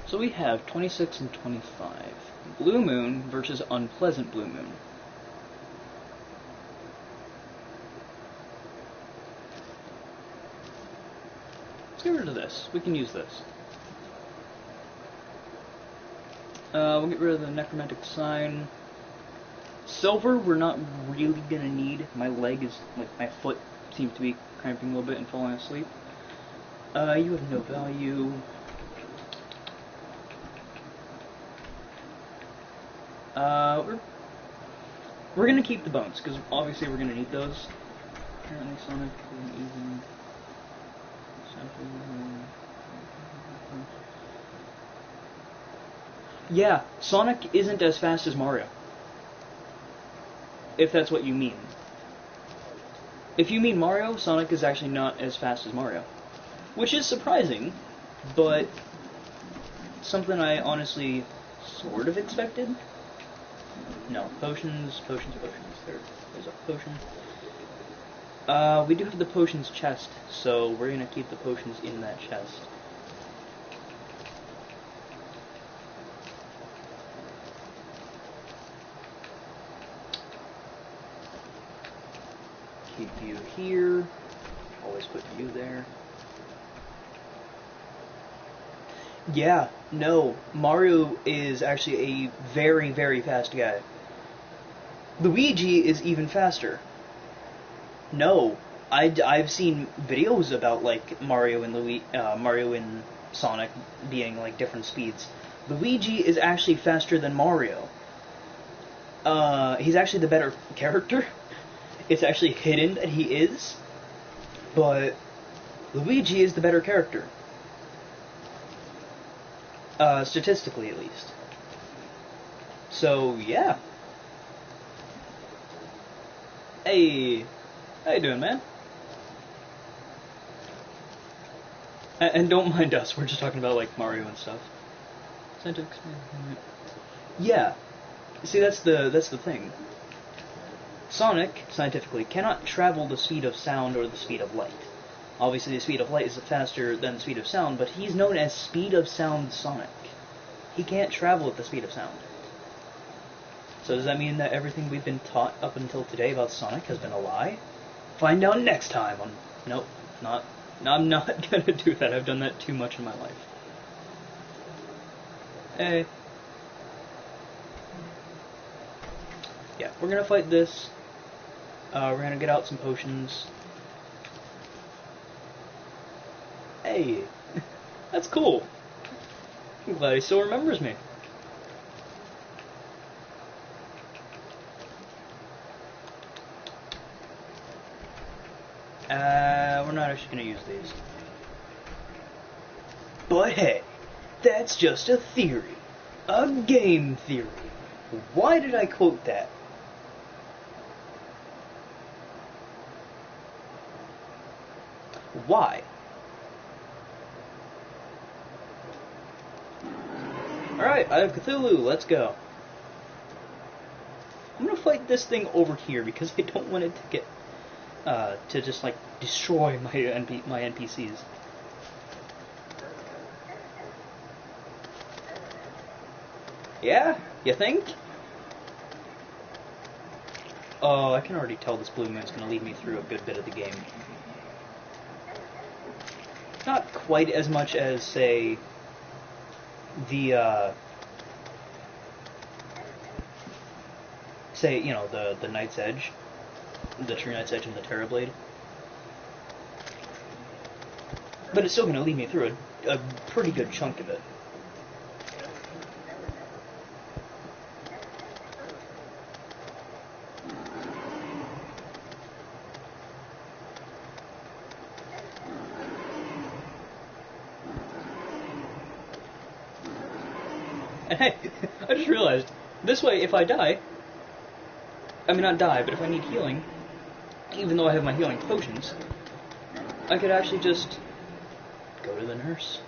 So we have 26 and 25. Blue Moon versus Unpleasant Blue Moon. Let's get rid of this. We can use this. We'll get rid of the Necromantic Sign. Silver, we're not really gonna need. My leg is, like, my foot seems to be cramping a little bit and falling asleep. You have no value. We're gonna keep the bones, because obviously we're gonna need those. Apparently Sonic isn't even... Yeah, Sonic isn't as fast as Mario. If that's what you mean. If you mean Mario, Sonic is actually not as fast as Mario. Which is surprising, but something I honestly sort of expected. No, potions. There's a potion. We do have the potions chest, so we're gonna keep the potions in that chest. Keep you here. Always put you there. Yeah, no, Mario is actually a very, very fast guy. Luigi is even faster. No, I've seen videos about like Mario and Sonic being like different speeds. Luigi is actually faster than Mario. He's actually the better character. It's actually hidden that he is, but Luigi is the better character. Statistically, at least. So, yeah. Hey, how you doing, man? And don't mind us, we're just talking about, like, Mario and stuff. Yeah. See, that's the thing. Sonic, scientifically, cannot travel the speed of sound or the speed of light. Obviously, the speed of light is faster than the speed of sound, but he's known as Speed of Sound Sonic. He can't travel at the speed of sound. So does that mean that everything we've been taught up until today about Sonic has been a lie? Find out next time on... Nope, not... No, I'm not gonna do that. I've done that too much in my life. Hey. Yeah, we're gonna fight this. We're gonna get out some potions. Hey, that's cool. I'm glad he still remembers me. We're not actually gonna use these. But hey, that's just a theory. A game theory. Why did I quote that? Why? Alright, I have Cthulhu, let's go. I'm gonna fight this thing over here because I don't want it to get, to just, like, destroy my NPCs. Yeah? You think? Oh, I can already tell this blue moon's gonna lead me through a good bit of the game. Not quite as much as, say, the, you know, the Night's Edge. The True Night's Edge and the Terra Blade. But it's still gonna lead me through a pretty good chunk of it. And hey, I just realized, this way, if I die, I mean not die, but if I need healing, even though I have my healing potions, I could actually just go to the nurse.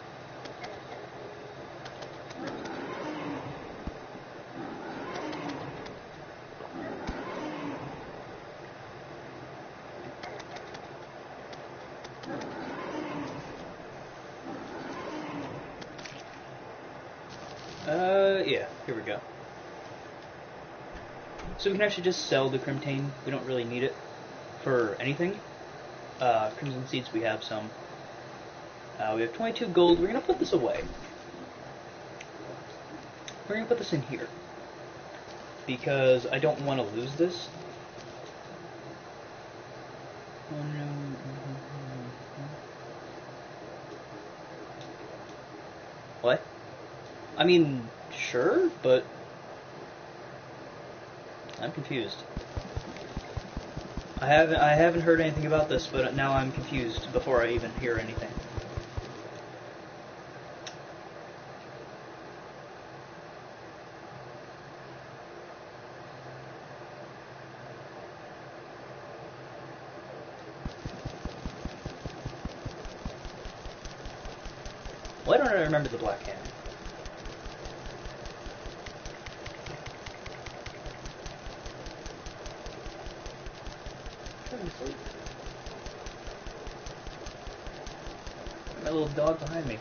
Yeah, here we go. So we can actually just sell the Crimtane. We don't really need it for anything. Crimson Seeds, we have some. We have 22 gold. We're going to put this away. We're going to put this in here. Because I don't want to lose this. What? I mean, sure, but I'm confused. I haven't heard anything about this, but now I'm confused before I even hear anything. Why don't I remember the Black Hand? My little dog behind me.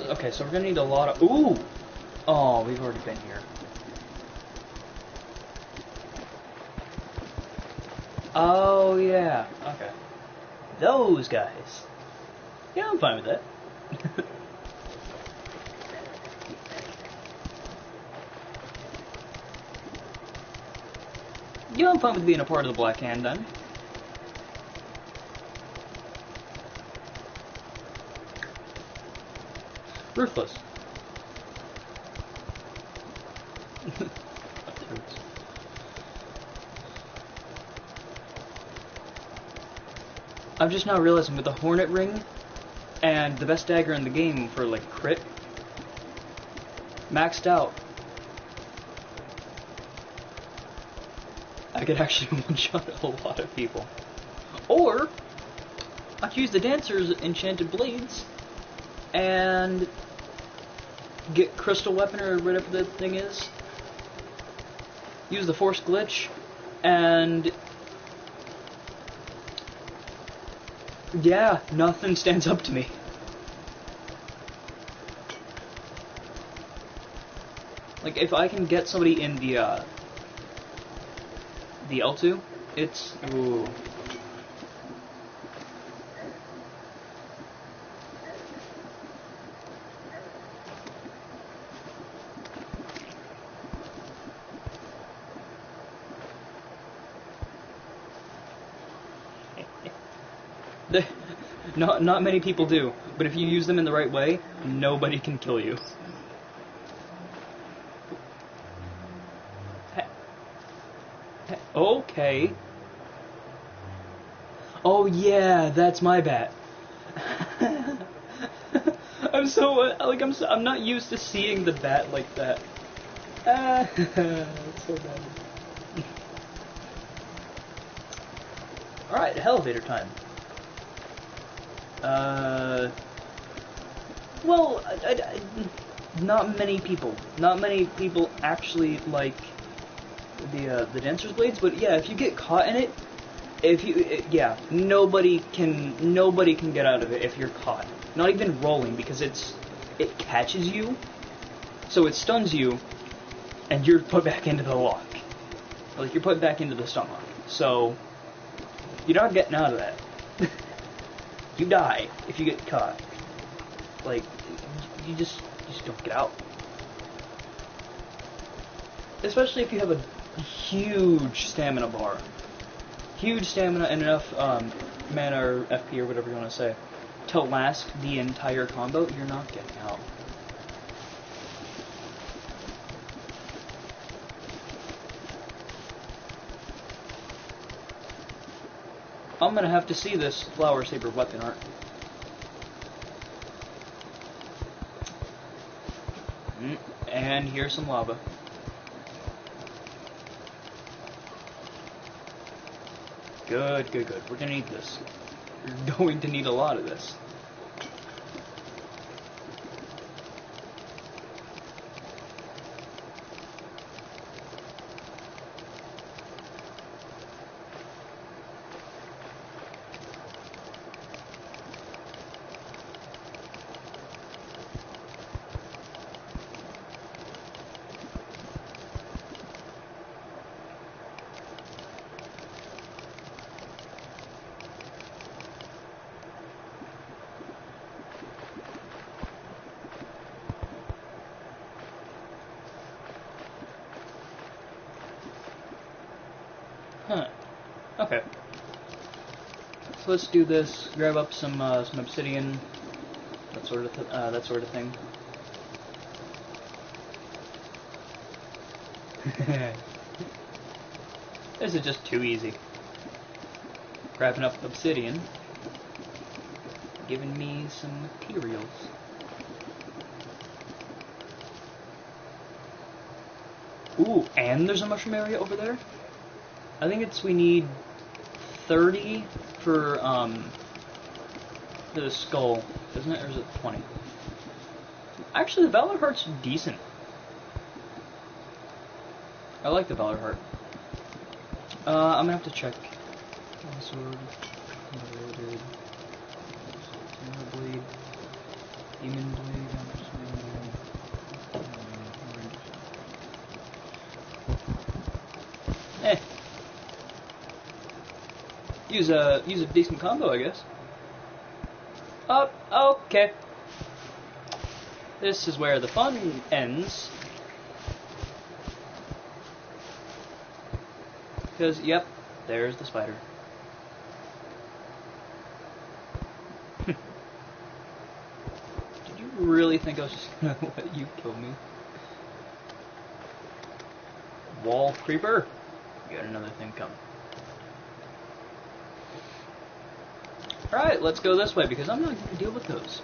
Okay, so we're gonna need a lot of... Ooh! Oh, we've already been here. Oh, yeah. Okay. Those guys. Yeah, I'm fine with that. Yeah, I'm fine with being a part of the Black Hand, then. Ruthless. I'm just now realizing with the Hornet Ring and the best dagger in the game for, like, crit, maxed out, I could actually one-shot a lot of people. Or, I could use the Dancer's Enchanted Blades and get Crystal Weapon or whatever the thing is, use the Force Glitch, and yeah, nothing stands up to me. Like, if I can get somebody in the L2, it's... Ooh. Not many people do, but if you use them in the right way, nobody can kill you. Okay. Oh yeah, that's my bat. I'm so I'm not used to seeing the bat like that. That's so bad. All right, elevator time. Well, not many people. Not many people actually like the dancer's blades, but yeah, if you get caught in it, yeah, nobody can get out of it if you're caught. Not even rolling, because it catches you, so it stuns you, and you're put back into the lock. Like, you're put back into the stun lock. So you're not getting out of that. You die if you get caught. Like, you just don't get out. Especially if you have a huge stamina bar. Huge stamina and enough mana or FP or whatever you want to say to last the entire combo, you're not getting out. I'm gonna have to see this Flower Saber weapon art. And here's some lava. Good, good, good. We're gonna need this. You're going to need a lot of this. Huh. Okay. So let's do this. Grab up some obsidian, that sort of thing. This is just too easy. Grabbing up obsidian, giving me some materials. Ooh, and there's a mushroom area over there? I think we need 30 for the skull, isn't it? Or is it 20? Actually, the Valor Heart's decent. I like the Valor Heart. I'm gonna have to check. Sword, loaded, blade, demon blade, Use a decent combo, I guess. Oh, okay. This is where the fun ends. Because, yep, there's the spider. Did you really think I was just gonna let you kill me? Wall creeper. You got another thing coming. Alright, let's go this way, because I'm not going to deal with those.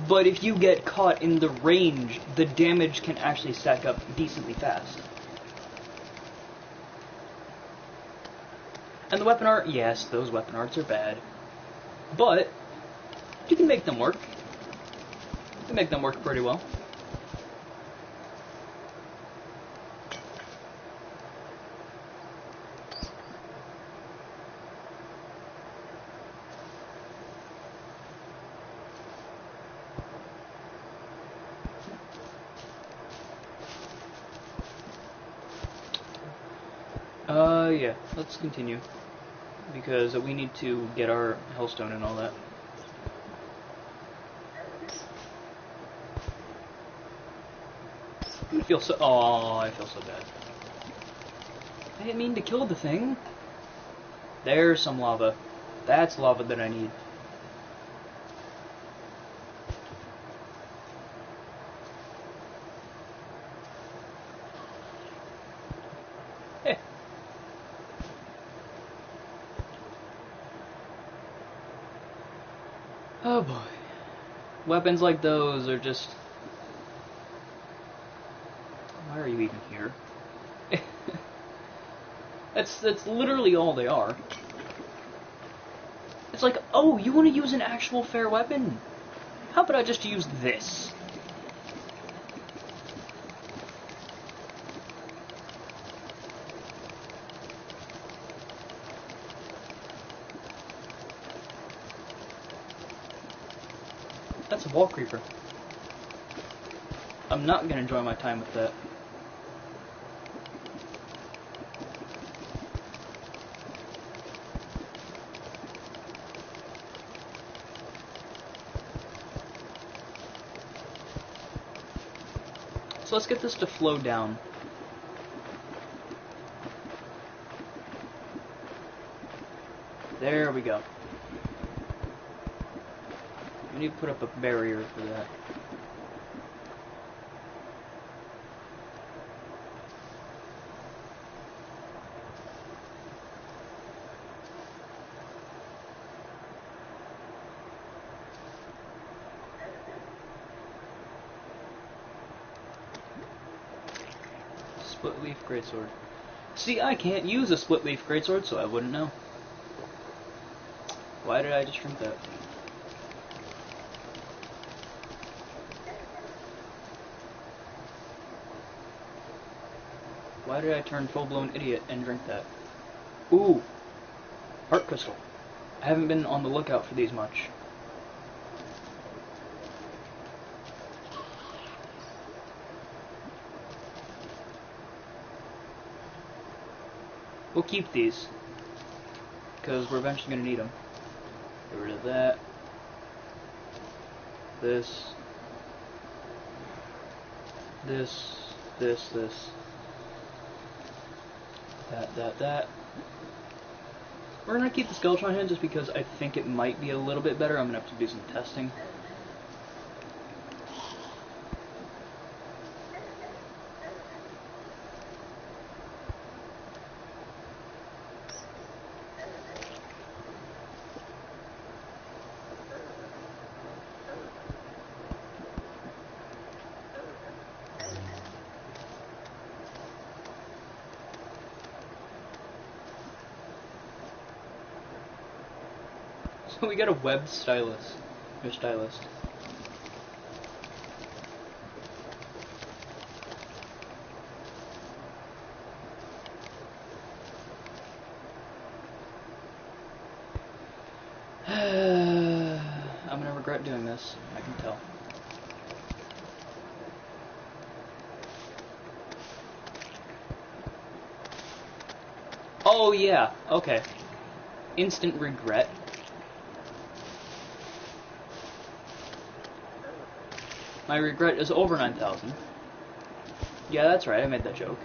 But if you get caught in the range, the damage can actually stack up decently fast. And the weapon art, yes, those weapon arts are bad. But you can make them work. You can make them work pretty well. Yeah, let's continue. Because we need to get our hellstone and all that. I feel so bad. I didn't mean to kill the thing. There's some lava. That's lava that I need. Oh boy. Weapons like those are just... Why are you even here? That's literally all they are. It's like, oh, you want to use an actual fair weapon? How about I just use this? That's a wall creeper. I'm not gonna enjoy my time with that. So let's get this to flow down. There we go. We need to put up a barrier for that. Split leaf greatsword. See, I can't use a split leaf greatsword, so I wouldn't know. Why did I just drink that? Why did I turn full-blown idiot and drink that? Ooh! Heart crystal. I haven't been on the lookout for these much. We'll keep these, because we're eventually going to need them. Get rid of that. This. That. We're going to keep the Skeletron head just because I think it might be a little bit better. I'm going to have to do some testing. So we got a web stylus. Or stylist. I'm gonna regret doing this, I can tell. Oh yeah, okay. Instant regret. My regret is over 9,000. Yeah, that's right, I made that joke.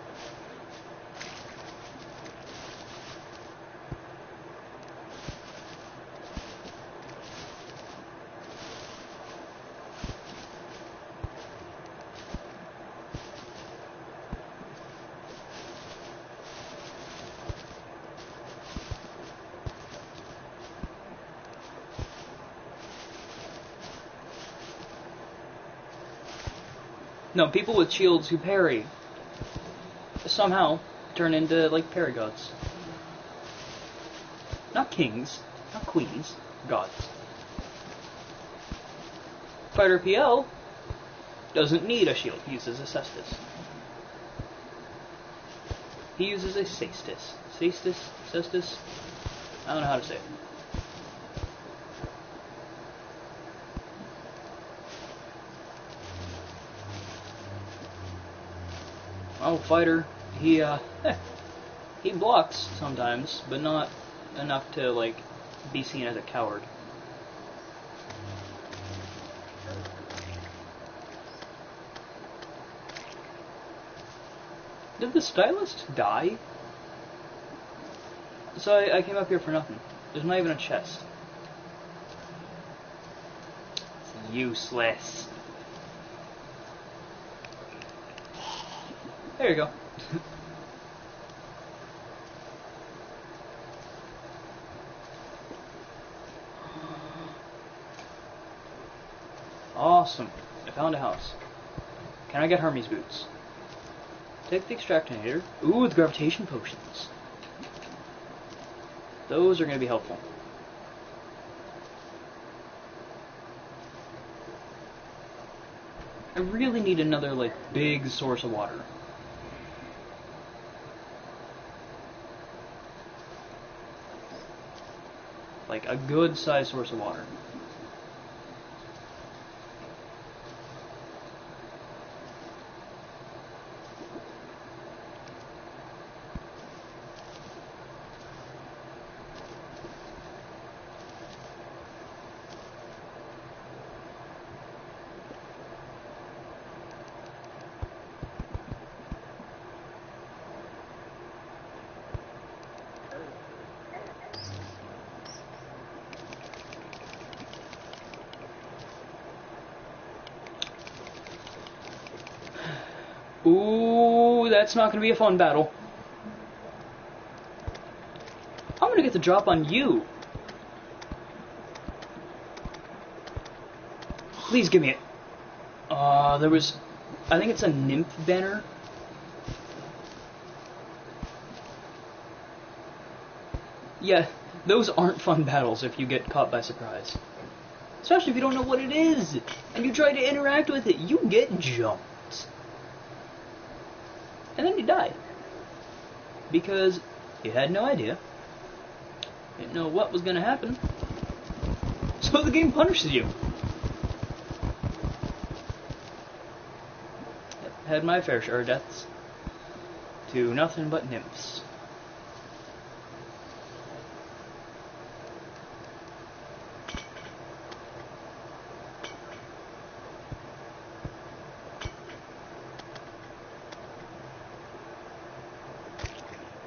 No, people with shields who parry somehow turn into, like, parry gods. Not kings, not queens, gods. Fighter PL doesn't need a shield, he uses a cestus. He uses a cestus. Cestus? I don't know how to say it. Oh, fighter, he blocks sometimes, but not enough to, like, be seen as a coward. Did the stylist die? So I came up here for nothing. There's not even a chest. It's useless. There you go. Awesome. I found a house. Can I get Hermes boots? Take the extractinator. Ooh, the gravitation potions. Those are going to be helpful. I really need another, like, big source of water. Like, a good-sized source of water. Ooh, that's not gonna be a fun battle. I'm gonna get the drop on you. Please give me it. There was... I think it's a nymph banner. Yeah, those aren't fun battles if you get caught by surprise. Especially if you don't know what it is, and you try to interact with it, you get jumped. And then you die. Because you had no idea. Didn't know what was gonna happen. So the game punishes you. Yep, had my fair share of deaths. To nothing but nymphs.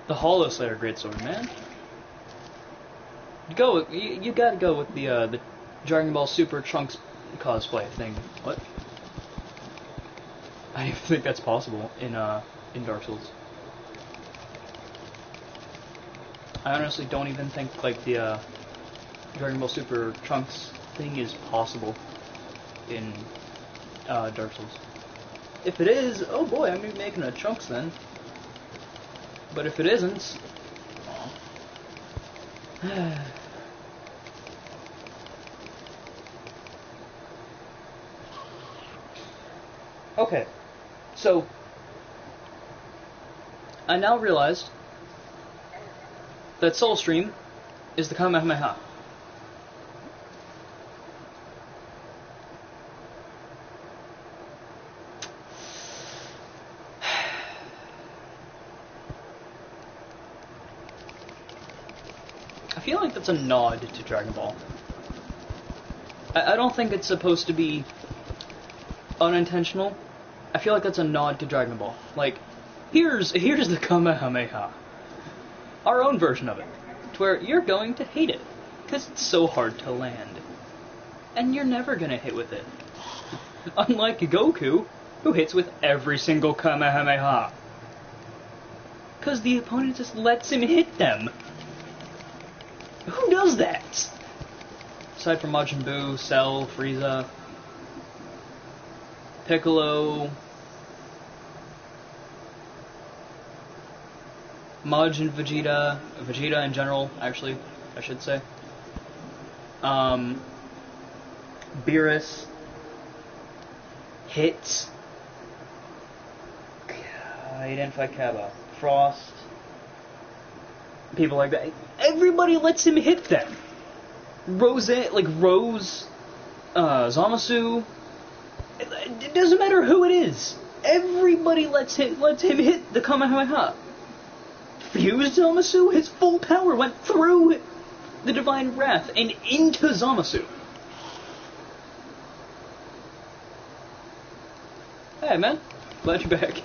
The Hollow Slayer greatsword, man. You gotta go with the Dragon Ball Super Trunks cosplay thing. What? I don't even think that's possible in Dark Souls. I honestly don't even think like the Dragon Ball Super Trunks thing is possible in Dark Souls. If it is, oh boy, I'm gonna be making a Trunks then. But if it isn't... Okay, so... I now realized that Soulstream is the Kamehameha. I feel like that's a nod to Dragon Ball. I don't think it's supposed to be unintentional. I feel like that's a nod to Dragon Ball. Like, here's the Kamehameha. Our own version of it. To where you're going to hate it. Because it's so hard to land. And you're never gonna hit with it. Unlike Goku, who hits with every single Kamehameha. Because the opponent just lets him hit them. Who does that? Aside from Majin Buu, Cell, Frieza, Piccolo, Majin Vegeta, Vegeta in general, actually, I should say. Beerus, Hits, he didn't fight Kaba, Frost, people like that. Everybody lets him hit them. Rose, Zamasu. It doesn't matter who it is. Everybody lets him hit the Kamehameha. Fused Zamasu, his full power went through the Divine Wrath and into Zamasu. Hey man, glad you're back.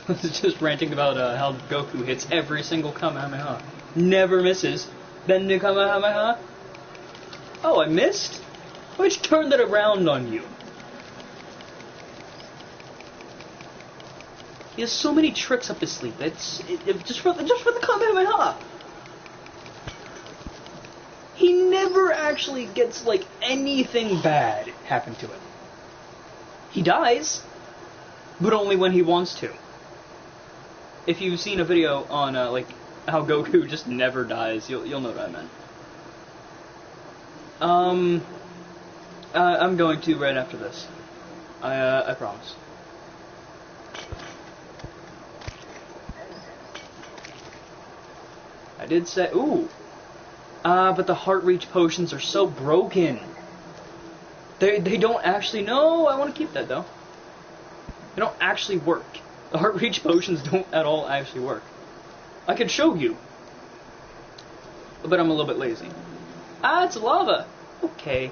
I was just ranting about how Goku hits every single Kamehameha. Never misses. Then the Kamehameha. Oh, I missed? Which turned it around on you? He has so many tricks up his sleeve. Just for the Kamehameha. He never actually gets like anything bad happen to him. He dies, but only when he wants to. If you've seen a video on like how Goku just never dies, you'll know what I meant. I'm going to right after this. I promise. I did say, ooh. But the heart reach potions are so broken. They don't actually, no, I want to keep that though. They don't actually work. The heart reach potions don't at all actually work. I could show you. But I'm a little bit lazy. Ah, it's lava. Okay.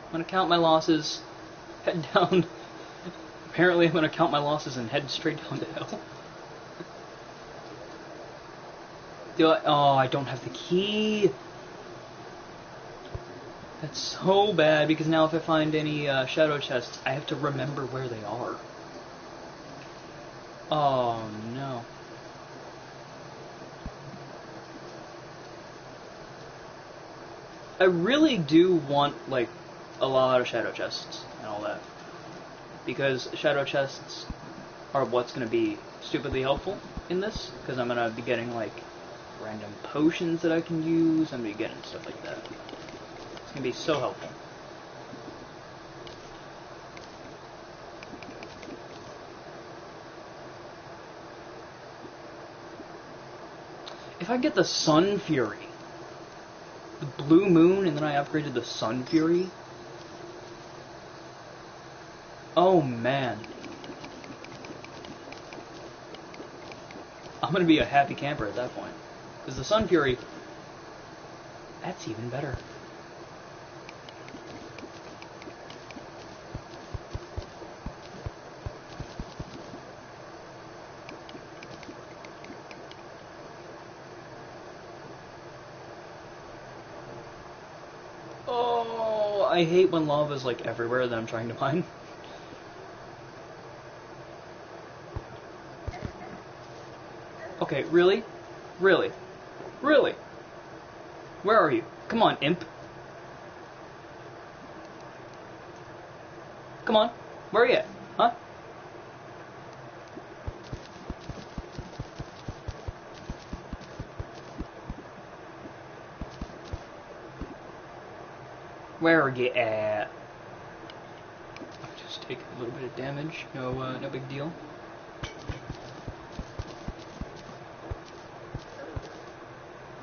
I'm gonna count my losses, head down. Apparently I'm gonna count my losses and head straight down to hell. Oh, I don't have the key. That's so bad, because now if I find any shadow chests, I have to remember where they are. Oh, no. I really do want, like, a lot of shadow chests and all that. Because shadow chests are what's going to be stupidly helpful in this. Because I'm going to be getting, like, random potions that I can use. I'm going to be getting stuff like that. It's going to be so helpful. If I get the Sun Fury, the Blue Moon, and then I upgraded the Sun Fury, oh man. I'm going to be a happy camper at that point. Because the Sun Fury, that's even better. Oh, I hate when lava's like everywhere that I'm trying to mine. Okay, really? Really? Really? Where are you? Come on, imp. Come on. Where are you at? Huh? Where are you at? I'll just take a little bit of damage. No big deal.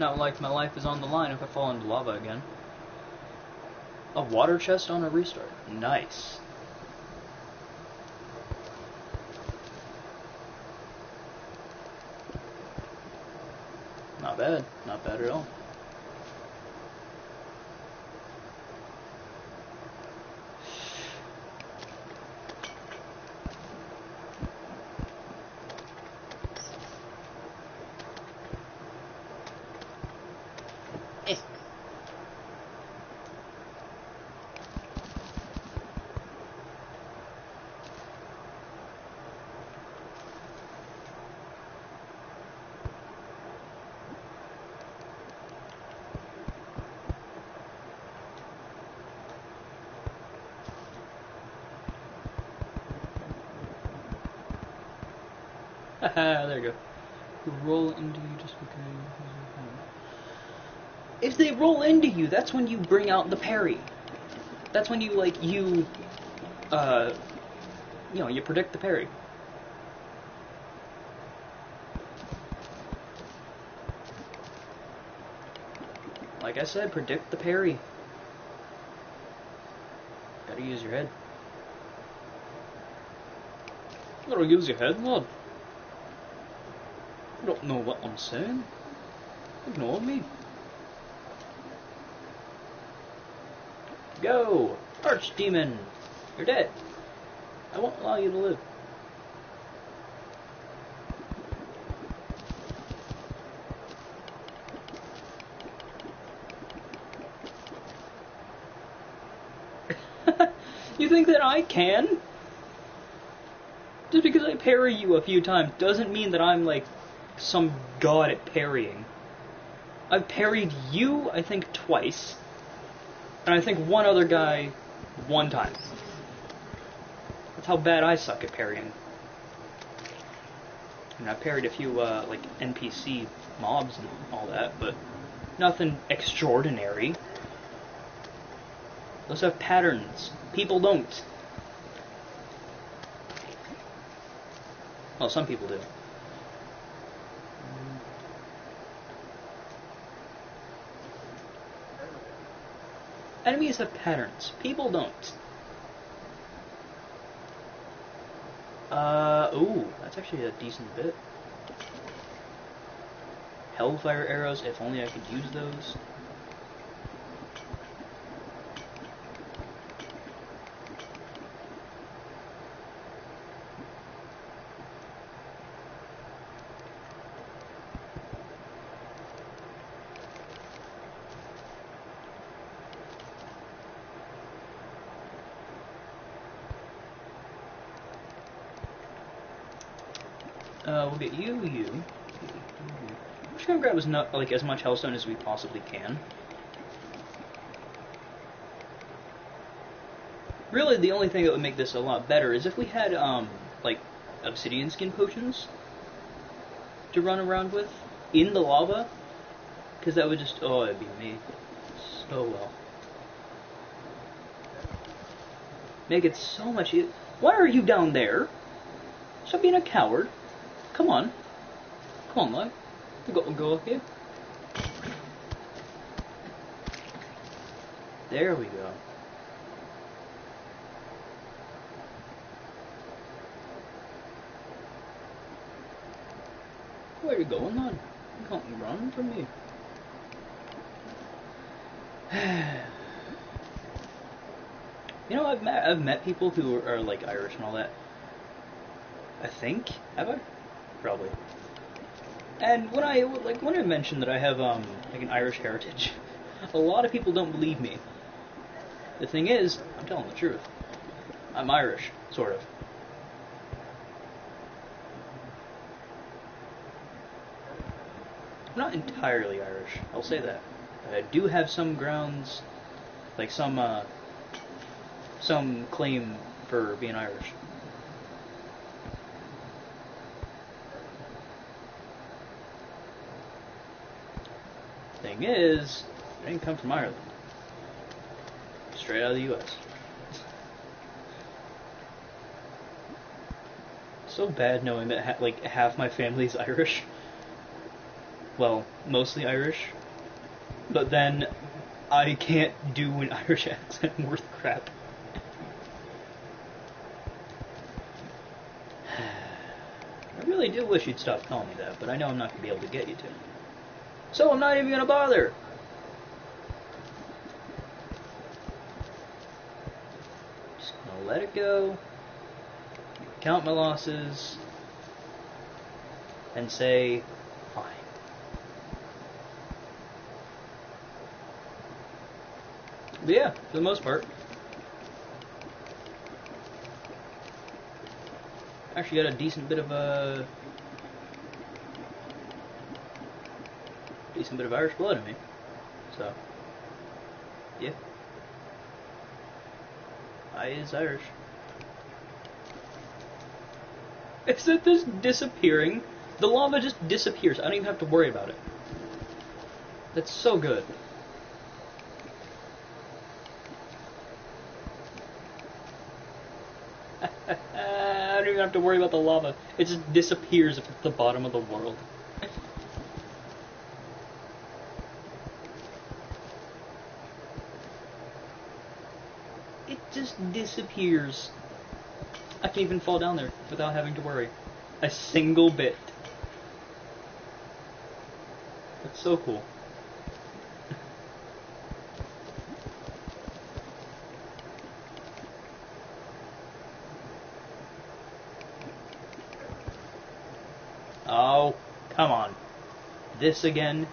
Not like my life is on the line if I fall into lava again. A water chest on a restart. Nice. Not bad. Not bad at all. Haha, there you go. You roll into you just because. If they roll into you, that's when you bring out the parry. That's when you, like, you predict the parry. Like I said, predict the parry. Gotta use your head. You gotta use your head, lad. You don't know what I'm saying. Ignore me. Go! Archdemon! You're dead. I won't allow you to live. You think that I can? Just because I parry you a few times doesn't mean that I'm like some god at parrying. I've parried you, I think, twice. And I think one other guy one time. That's how bad I suck at parrying. And I've parried a few, like, NPC mobs and all that, but nothing extraordinary. Those have patterns. People don't. Well, some people do. Enemies have patterns. People don't. Ooh, that's actually a decent bit. Hellfire arrows, if only I could use those. We'll get you. I'm just gonna grab as much hellstone as we possibly can. Really, the only thing that would make this a lot better is if we had, like, obsidian skin potions to run around with in the lava, because that would just, oh, it'd be made so well. Make it so much easier. Why are you down there? Stop being a coward. Come on. Come on, lad. We'll go up here. There we go. Where are you going, lad? You can't run from me. You know, I've met people who are like Irish and all that. I think, have I? Probably. And when I mentioned that I have like an Irish heritage, a lot of people don't believe me. The thing is, I'm telling the truth. I'm Irish, sort of. I'm not entirely Irish, I'll say that. But I do have some grounds, like some claim for being Irish. Thing is, I didn't come from Ireland. Straight out of the U.S. So bad knowing that like half my family's Irish. Well, mostly Irish. But then I can't do an Irish accent worth crap. I really do wish you'd stop calling me that, but I know I'm not going to be able to get you to. So I'm not even going to bother. Just going to let it go, count my losses, and say, fine. But yeah, for the most part. Actually got a decent bit of Irish blood in me. So, yeah. I is Irish. Except this disappearing. The lava just disappears. I don't even have to worry about it. That's so good. I don't even have to worry about the lava. It just disappears at the bottom of the world. It just disappears. I can even fall down there without having to worry. A single bit. That's so cool. Oh, come on. This again.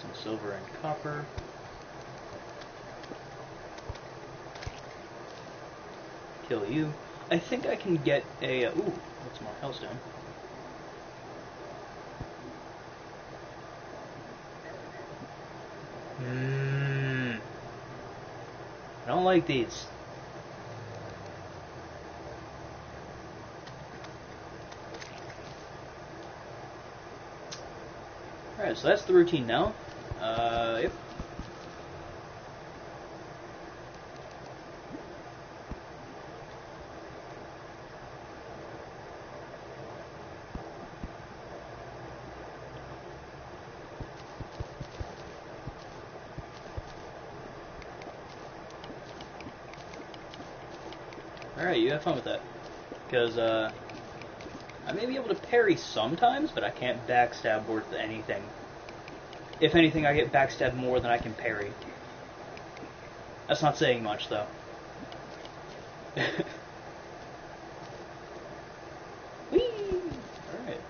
Some silver and copper. Kill you. I think I can get a... ooh, that's more hellstone. don't like these. Alright, so that's the routine now. Yep. Alright, you have fun with that. Because, I may be able to parry sometimes, but I can't backstab worth anything. If anything, I get backstabbed more than I can parry. That's not saying much, though. Whee! Alright.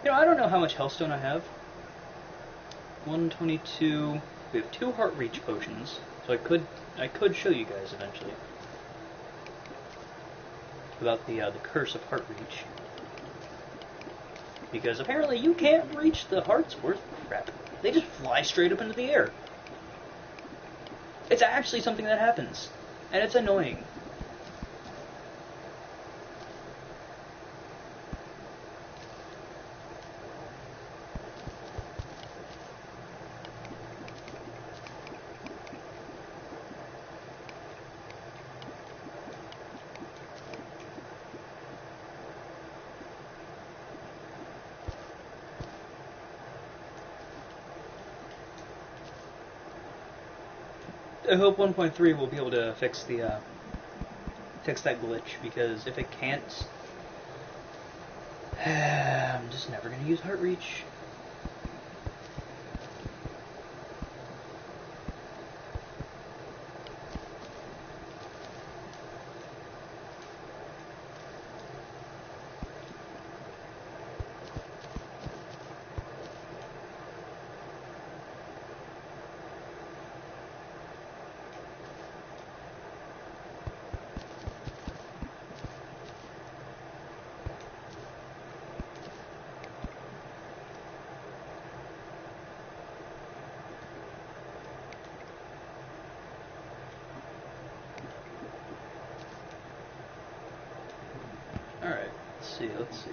You know, I don't know how much healthstone I have. 122. We have 2 heart reach potions, so I could show you guys eventually about the curse of heart reach, because apparently you can't reach the hearts worth crap. They just fly straight up into the air. It's actually something that happens, and it's annoying. I hope 1.3 will be able to fix the fix that glitch, because if it can't, I'm just never gonna use heart reach. Alright, let's see.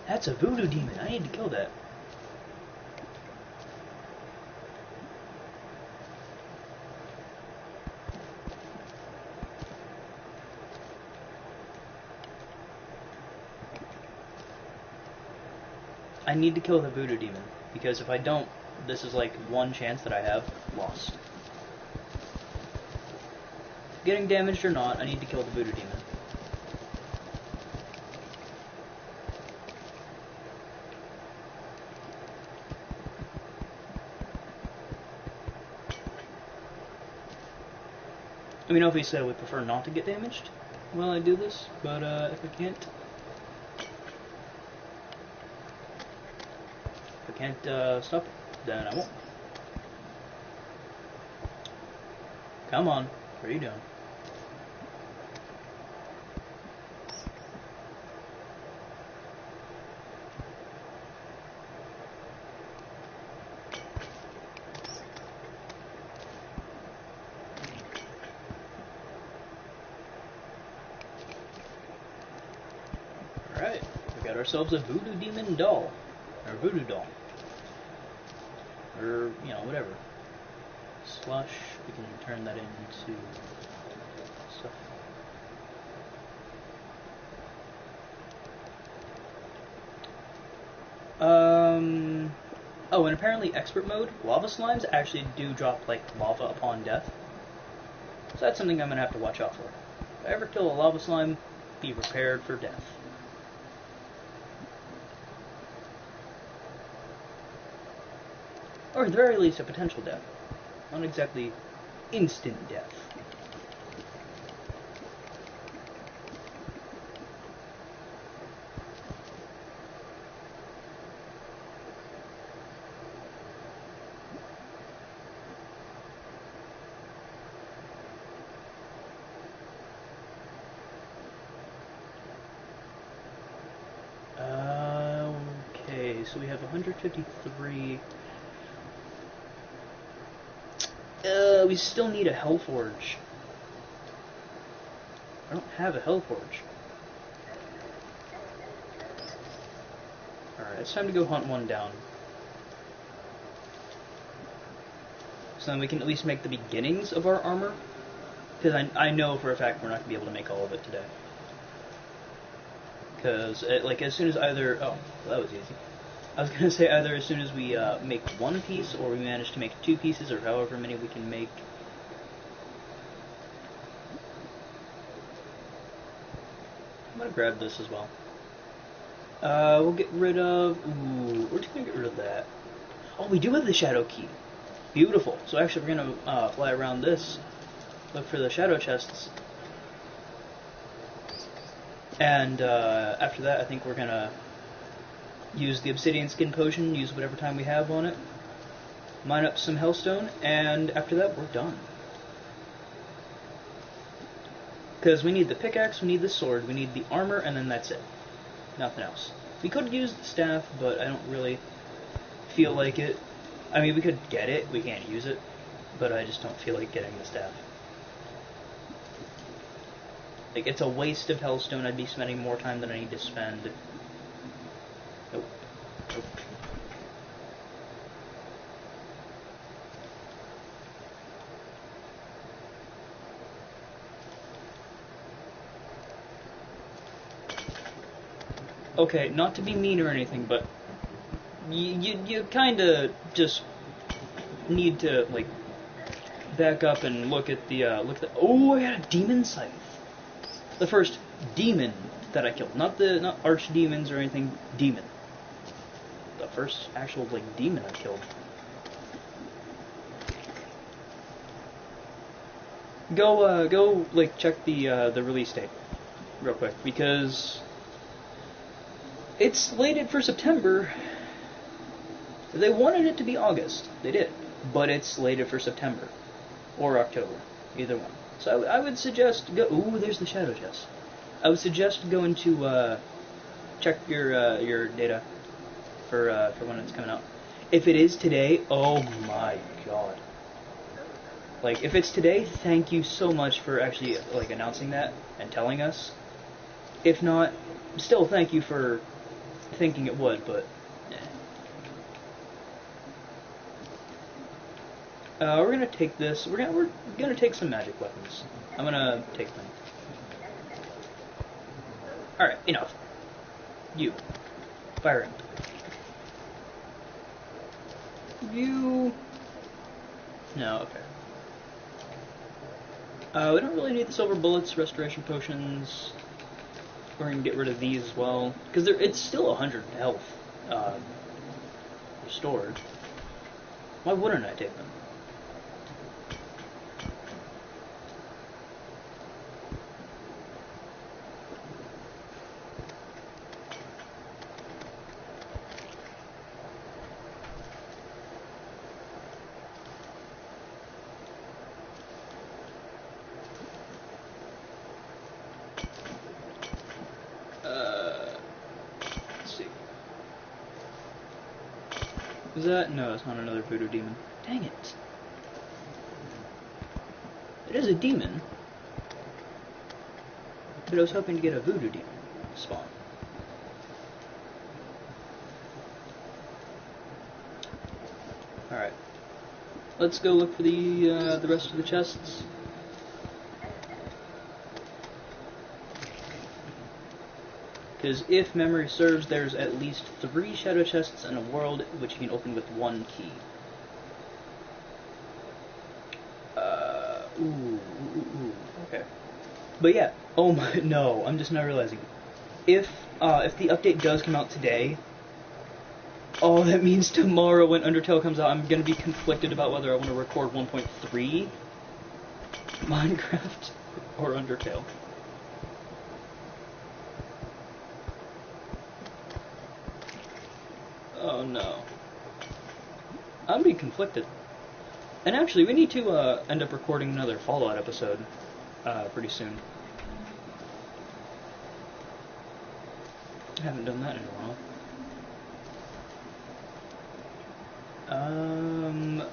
That's a voodoo demon. I need to kill that. I need to kill the voodoo demon, because if I don't, this is like one chance that I have lost. Getting damaged or not, I need to kill the voodoo demon. I mean, obviously I would prefer not to get damaged while I do this, but if I can't... If I can't stop it, then I won't. Come on, what are you doing? Alright, we got ourselves a voodoo demon doll. Or voodoo doll. Or, you know, whatever. Slush, we can turn that into stuff. Oh, and apparently expert mode, lava slimes actually do drop, like, lava upon death. So that's something I'm gonna have to watch out for. If I ever kill a lava slime, be prepared for death. Or at the very least, a potential death. Not exactly instant death. Okay, so we have 153. We still need a Hellforge. I don't have a Hellforge. Alright, it's time to go hunt one down. So then we can at least make the beginnings of our armor. Because I know for a fact we're not going to be able to make all of it today. Because, like, as soon as either... Oh, well, that was easy. I was going to say either as soon as we make one piece, or we manage to make 2 pieces, or however many we can make. I'm going to grab this as well. We'll get rid of... Ooh, we're just going to get rid of that. Oh, we do have the Shadow Key. Beautiful. So actually we're going to fly around this, look for the Shadow Chests. And after that, I think we're going to use the Obsidian Skin Potion, use whatever time we have on it, mine up some Hellstone, and after that, we're done. Because we need the pickaxe, we need the sword, we need the armor, and then that's it. Nothing else. We could use the staff, but I don't really feel like it. I mean, we could get it, we can't use it, but I just don't feel like getting the staff. Like, it's a waste of Hellstone. I'd be spending more time than I need to spend. Nope. Nope. Okay, not to be mean or anything, but you kind of just need to, like, back up and look at the, oh, I got a demon scythe. The first demon that I killed. Not archdemons or anything, demon. The first actual, like, demon I killed. Go, like, check the release date real quick, because it's slated for September. They wanted it to be August. They did. But it's slated for September. Or October. Either one. So I would suggest go... Ooh, there's the Shadow Chest. I would suggest going to check your data for when it's coming out. If it is today, oh my god. Like, if it's today, thank you so much for actually, like, announcing that and telling us. If not, still thank you for thinking it would, but... we're gonna take this. We're gonna take some magic weapons. I'm gonna take them. All right, enough. You, firing. You. No, okay. We don't really need the silver bullets, restoration potions. We're gonna get rid of these as well because it's still 100 health restored. Why wouldn't I take them? Is that? No, it's not another voodoo demon. Dang it. It is a demon. But I was hoping to get a voodoo demon spawn. Alright. Let's go look for the rest of the chests. Because if memory serves, there's at least 3 shadow chests in a world which you can open with 1 key. Ooh, okay. But yeah, oh my, no, I'm just now realizing. If the update does come out today, Oh, that means tomorrow when Undertale comes out, I'm gonna be conflicted about whether I want to record 1.3 Minecraft or Undertale. Oh no. I'm be conflicted. And actually, we need to end up recording another Fallout episode pretty soon. I haven't done that in a while.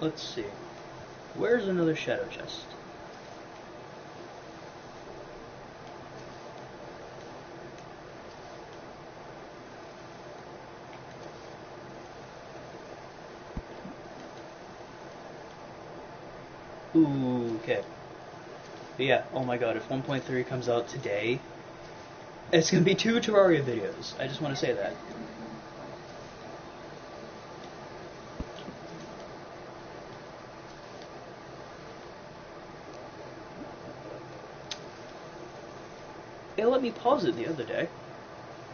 Let's see. Where's another shadow chest? Ooh, okay. But yeah, oh my god, if 1.3 comes out today, it's gonna be 2 Terraria videos. I just want to say that. It let me pause it the other day.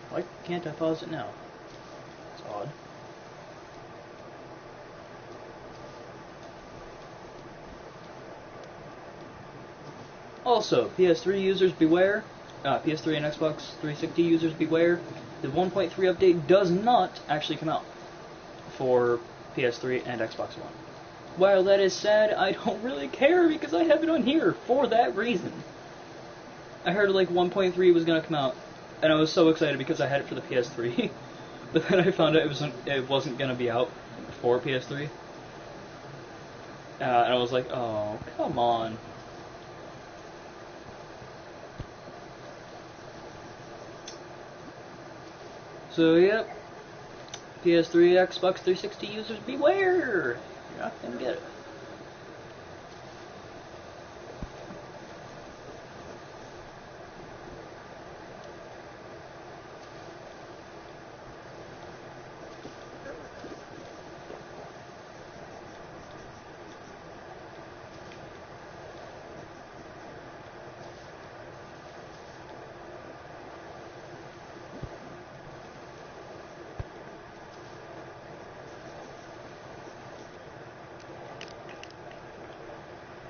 Why can't I pause it now? It's odd. Also, PS3 users beware. PS3 and Xbox 360 users beware. The 1.3 update does not actually come out for PS3 and Xbox One. While that is sad, I don't really care because I have it on here for that reason. I heard like 1.3 was gonna come out, and I was so excited because I had it for the PS3. But then I found out it wasn't gonna be out for PS3, and I was like, oh, come on. So yep, PS3, Xbox 360 users beware! You're not gonna get it.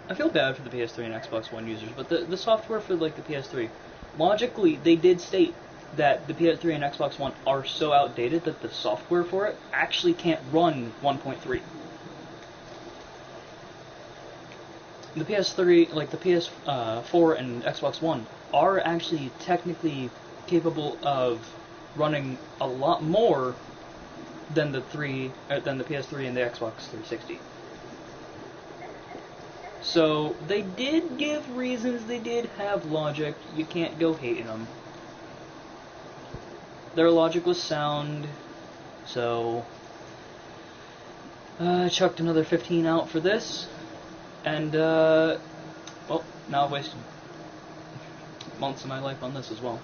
I feel bad for the PS3 and Xbox One users, but the software for like the PS3, logically, they did state that the PS3 and Xbox One are so outdated that the software for it actually can't run 1.3. The PS3, like the PS4 and Xbox One, are actually technically capable of running a lot more than the PS3 and the Xbox 360. So, they did give reasons, they did have logic, you can't go hating them. Their logic was sound, so... I chucked another 15 out for this, and, well, now I've wasted months of my life on this as well.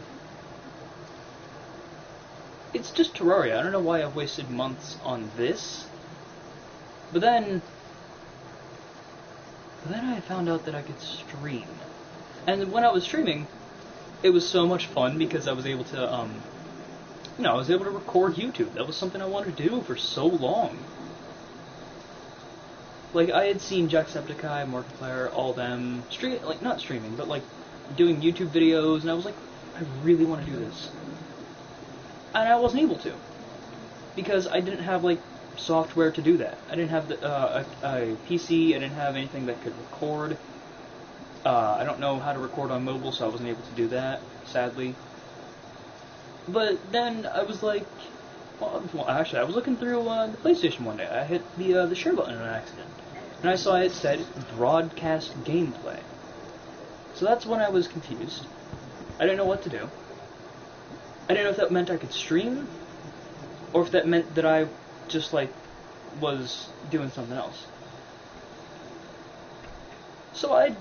It's just Terraria, I don't know why I've wasted months on this, but then I found out that I could stream. And when I was streaming, it was so much fun because I was able to, I was able to record YouTube. That was something I wanted to do for so long. Like, I had seen Jacksepticeye, Markiplier, all them, not streaming, but like, doing YouTube videos, and I was like, I really want to do this. And I wasn't able to. Because I didn't have, like, software to do that. I didn't have a PC, I didn't have anything that could record. I don't know how to record on mobile, so I wasn't able to do that, sadly. But then I was like, well actually, I was looking through the PlayStation one day. I hit the share button on accident, and I saw it said broadcast gameplay. So that's when I was confused. I didn't know what to do. I didn't know if that meant I could stream, or if that meant that I just, like, was doing something else. So I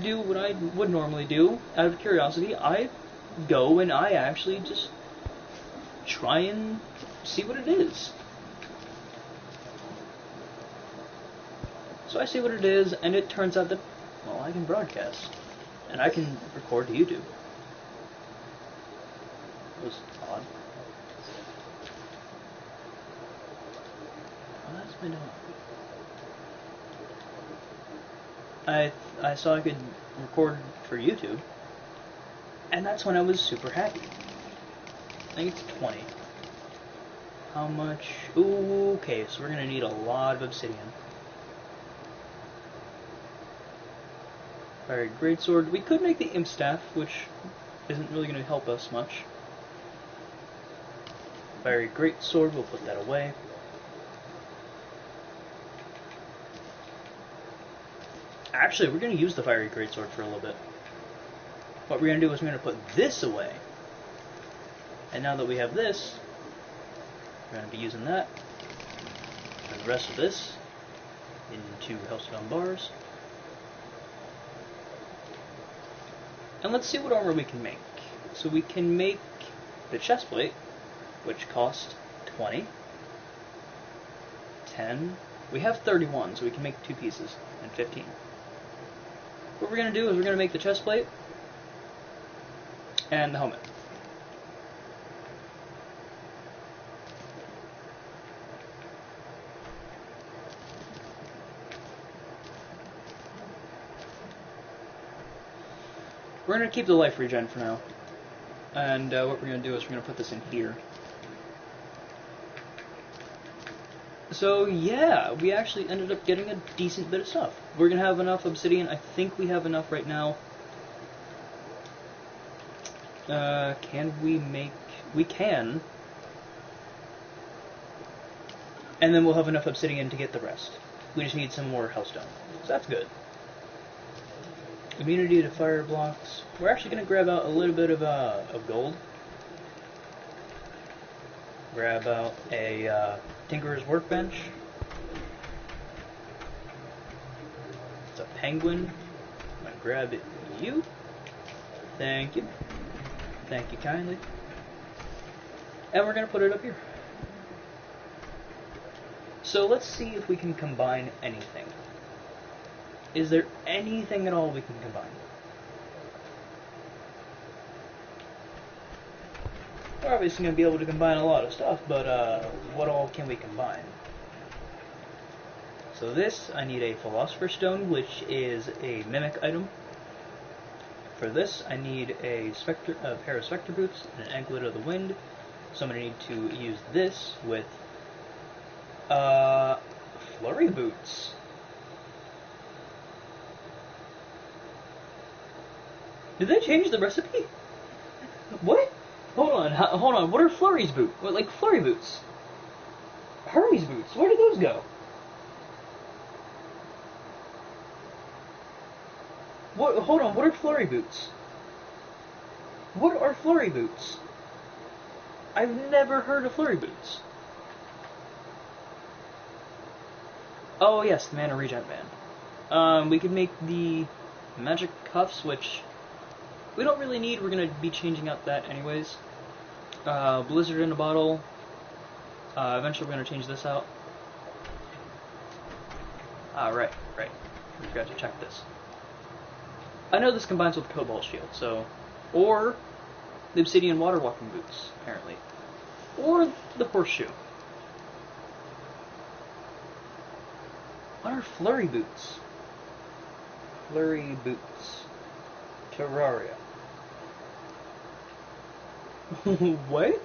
do what I would normally do, out of curiosity. I go and I actually just try and see what it is. So I see what it is, and it turns out that, well, I can broadcast. And I can record to YouTube. It was odd. I saw I could record for YouTube, and that's when I was super happy. I think it's 20. How much? Ooh, okay, so we're gonna need a lot of obsidian. Alright, greatsword. We could make the imp staff, which isn't really gonna help us much. Fiery greatsword, we'll put that away. Actually, we're going to use the fiery greatsword for a little bit. What we're going to do is we're going to put this away. And now that we have this, we're going to be using that. And the rest of this into hellstone bars. And let's see what armor we can make. So we can make the chestplate, which costs 20, 10. We have 31, so we can make 2 pieces, and 15. What we're going to do is we're going to make the chestplate and the helmet. We're going to keep the life regen for now. And what we're going to do is we're going to put this in here. So yeah, we actually ended up getting a decent bit of stuff. We're going to have enough obsidian. I think we have enough right now. Can we make... We can. And then we'll have enough obsidian to get the rest. We just need some more hellstone. So that's good. Immunity to fire blocks. We're actually going to grab out a little bit of gold. Grab out a Tinkerer's Workbench. It's a penguin. I'm going to grab it you. Thank you. Thank you kindly. And we're going to put it up here. So let's see if we can combine anything. Is there anything at all we can combine? We're obviously going to be able to combine a lot of stuff, but what all can we combine? So this, I need a Philosopher's Stone, which is a mimic item. For this, I need a pair of Spectre Boots and an Anklet of the Wind. So I'm going to need to use this with Flurry Boots. Did they change the recipe? What? Hold on. What are Flurry's boots? What, like Flurry Boots? Hermes Boots? Where did those go? What? Hold on. What are Flurry Boots? What are Flurry Boots? I've never heard of Flurry Boots. Oh yes, the Mana Regen Band. We could make the Magic Cuffs, which we don't really need. We're going to be changing out that anyways. Blizzard in a bottle. Eventually we're going to change this out. Right. We forgot to check this. I know this combines with Cobalt Shield, so... Or the Obsidian Water Walking Boots, apparently. Or the Horseshoe. What are Flurry Boots? Flurry Boots. Terraria. What?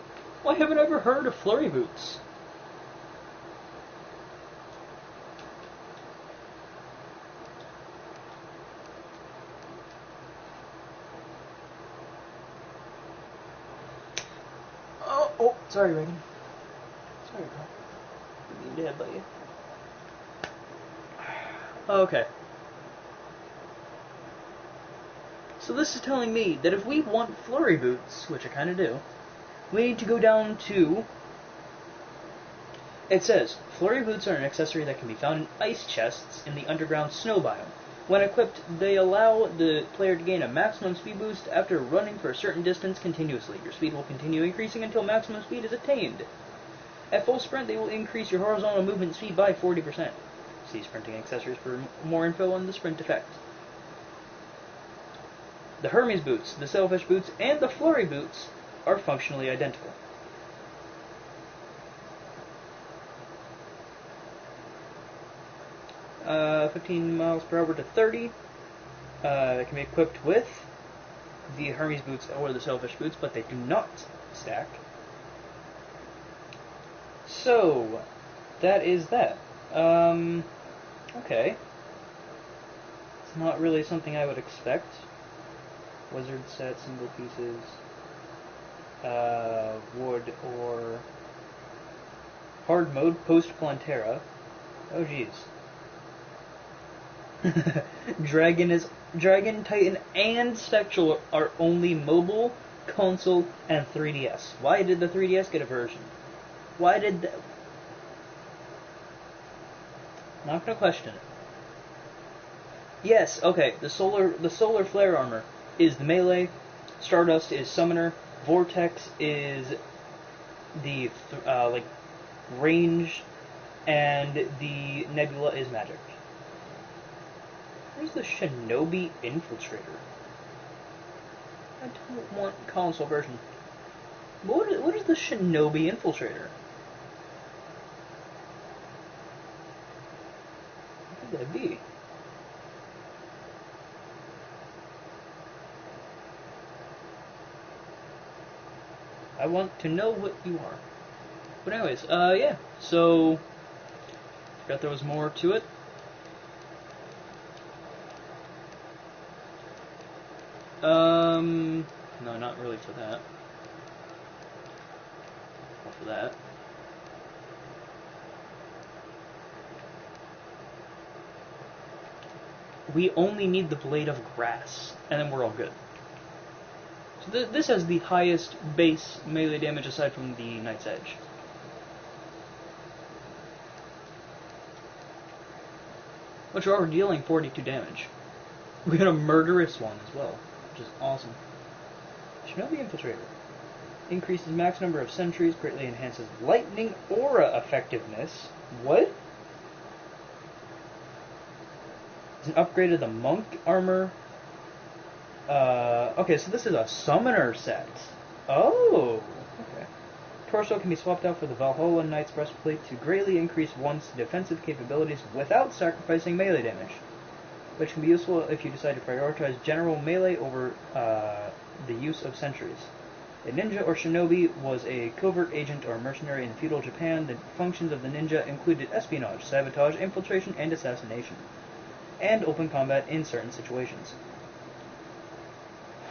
Why haven't I ever heard of Flurry Boots? Oh, sorry, Reagan. Sorry, bro. Didn't mean to headbutt you. Okay. So this is telling me that if we want Flurry Boots, which I kind of do, we need to go down to... It says, Flurry Boots are an accessory that can be found in ice chests in the underground snow biome. When equipped, they allow the player to gain a maximum speed boost after running for a certain distance continuously. Your speed will continue increasing until maximum speed is attained. At full sprint, they will increase your horizontal movement speed by 40%. See sprinting accessories for more info on the sprint effect. The Hermes Boots, the Sailfish Boots, and the Flurry Boots are functionally identical. 15 miles per hour to 30. They can be equipped with the Hermes boots or the Sailfish boots, but they do not stack. So, that is that. Okay. It's not really something I would expect. Wizard set, single pieces, wood or hard mode, post Plantera. Oh jeez. Dragon, Titan, and Spectral are only mobile, console, and 3DS. Why did the 3DS get a version? Why did the... Not gonna question it. Yes, okay, the solar flare armor is the melee, Stardust is summoner, Vortex is the like range, and the Nebula is magic. Where's the Shinobi Infiltrator? I don't want console version. What is the Shinobi Infiltrator? What could that be? I want to know what you are. But anyways, yeah. So, forgot there was more to it. No, not really for that. Not for that. We only need the Blade of Grass, and then we're all good. So this has the highest base melee damage aside from the Knight's Edge. Which are dealing 42 damage. We got a murderous one as well, which is awesome. Shinobi Infiltrator. Increases max number of sentries, greatly enhances lightning aura effectiveness. What? It's an upgrade of the monk armor. Okay, so this is a summoner set. Oh, okay. Torso can be swapped out for the Valhalla Knight's breastplate to greatly increase one's defensive capabilities without sacrificing melee damage, which can be useful if you decide to prioritize general melee over the use of sentries. A ninja or shinobi was a covert agent or mercenary in feudal Japan. The functions of the ninja included espionage, sabotage, infiltration, and assassination, and open combat in certain situations.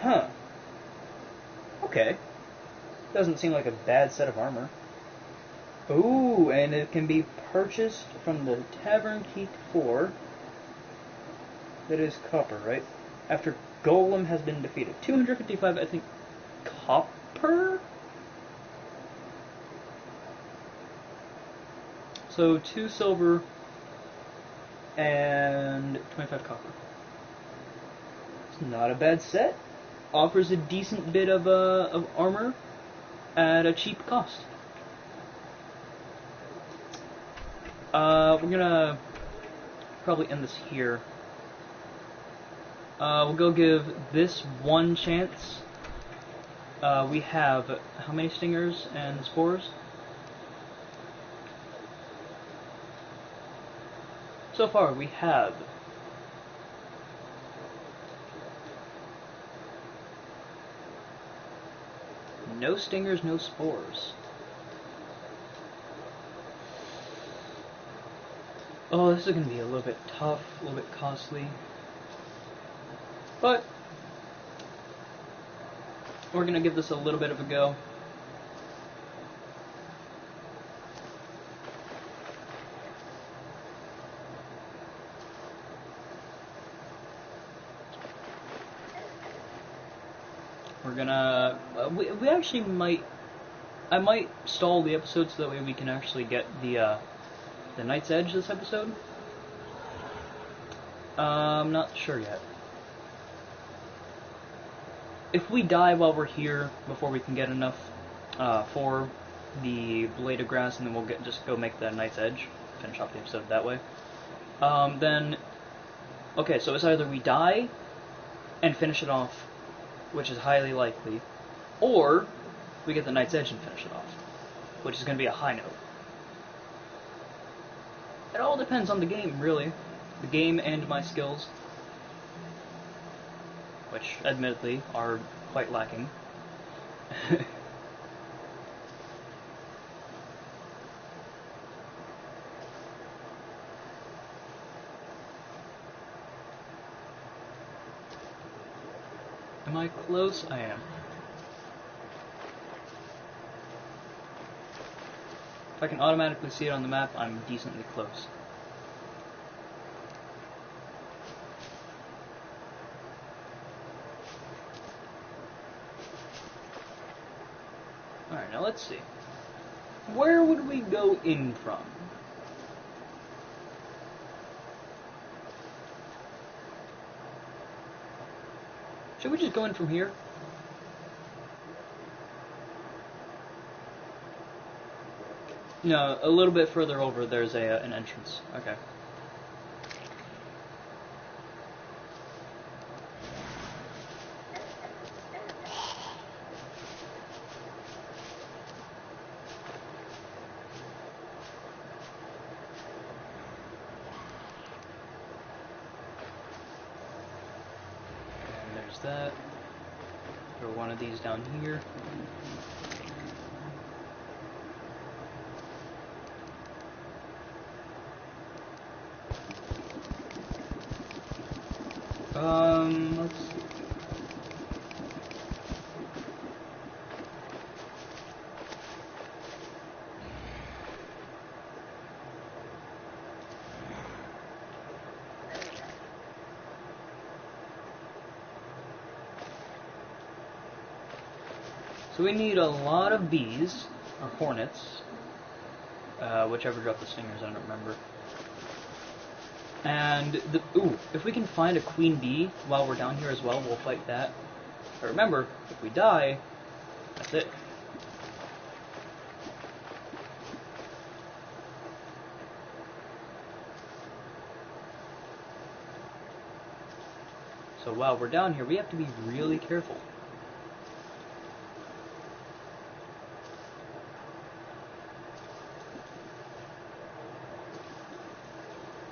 Huh. Okay. Doesn't seem like a bad set of armor. Ooh, and it can be purchased from the Tavern Keep 4. That is copper, right? After Golem has been defeated. 255, I think, copper? So 2 silver and 25 copper. It's not a bad set. Offers a decent bit of armor at a cheap cost. We're gonna probably end this here. We'll go give this one chance. We have how many stingers and spores? So far we have no stingers, no spores. Oh, this is going to be a little bit tough, a little bit costly. But we're going to give this a little bit of a go. We're gonna... we actually might... I might stall the episode so that way we can actually get the Knight's Edge this episode. I'm not sure yet. If we die while we're here before we can get enough for the Blade of Grass, and then we'll just go make the Knight's Edge, finish off the episode that way, then... Okay, so it's either we die and finish it off, which is highly likely, or we get the Knight's Edge and finish it off, which is going to be a high note. It all depends on the game, really. the game and my skills, which admittedly are quite lacking. Am I close? I am. If I can automatically see it on the map, I'm decently close. Alright, now let's see. Where would we go in from? Should we just go in from here? No, a little bit further over there's an entrance. Okay. And there's that. Throw one of these down here. Let's see. So we need a lot of bees, or hornets, whichever drop the stingers, I don't remember. And, if we can find a queen bee while we're down here as well, we'll fight that. But remember, if we die, that's it. So while we're down here, we have to be really careful.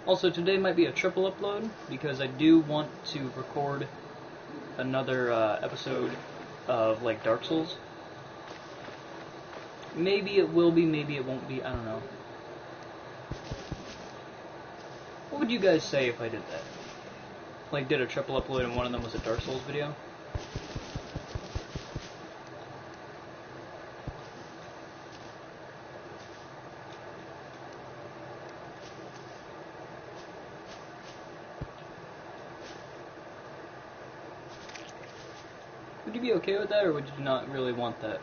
Also, today might be a triple upload, because I do want to record another episode of, like, Dark Souls. Maybe it will be, maybe it won't be, I don't know. What would you guys say if I did that? Like, did a triple upload and one of them was a Dark Souls video? Would you be okay with that, or would you not really want that?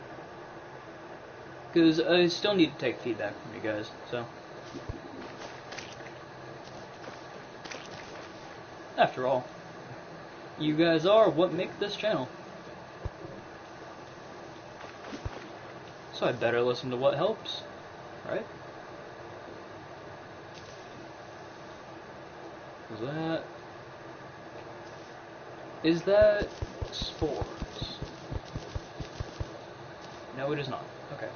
Because I still need to take feedback from you guys, so. After all, you guys are what make this channel. So I better listen to what helps, right? Is that spores? No, it is not. Okay.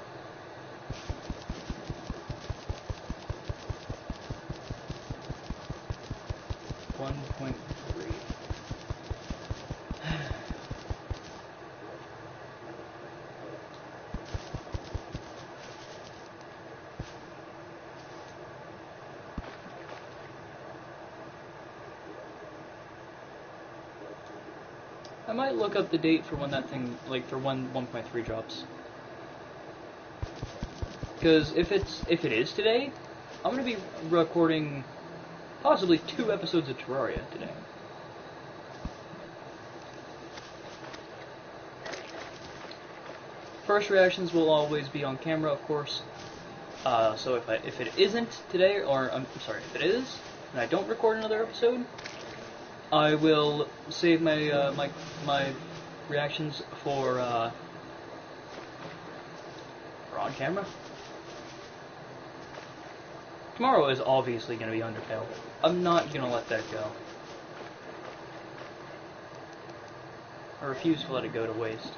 .3. I might look up the date for when that thing, like, for when 1.3 drops. Because if it is today, I'm gonna be recording possibly 2 episodes of Terraria today. First reactions will always be on camera, of course. So if it isn't today, or I'm sorry, if it is, and I don't record another episode, I will save my my reactions for on camera. Tomorrow is obviously going to be Undertale. I'm not going to let that go. I refuse to let it go to waste.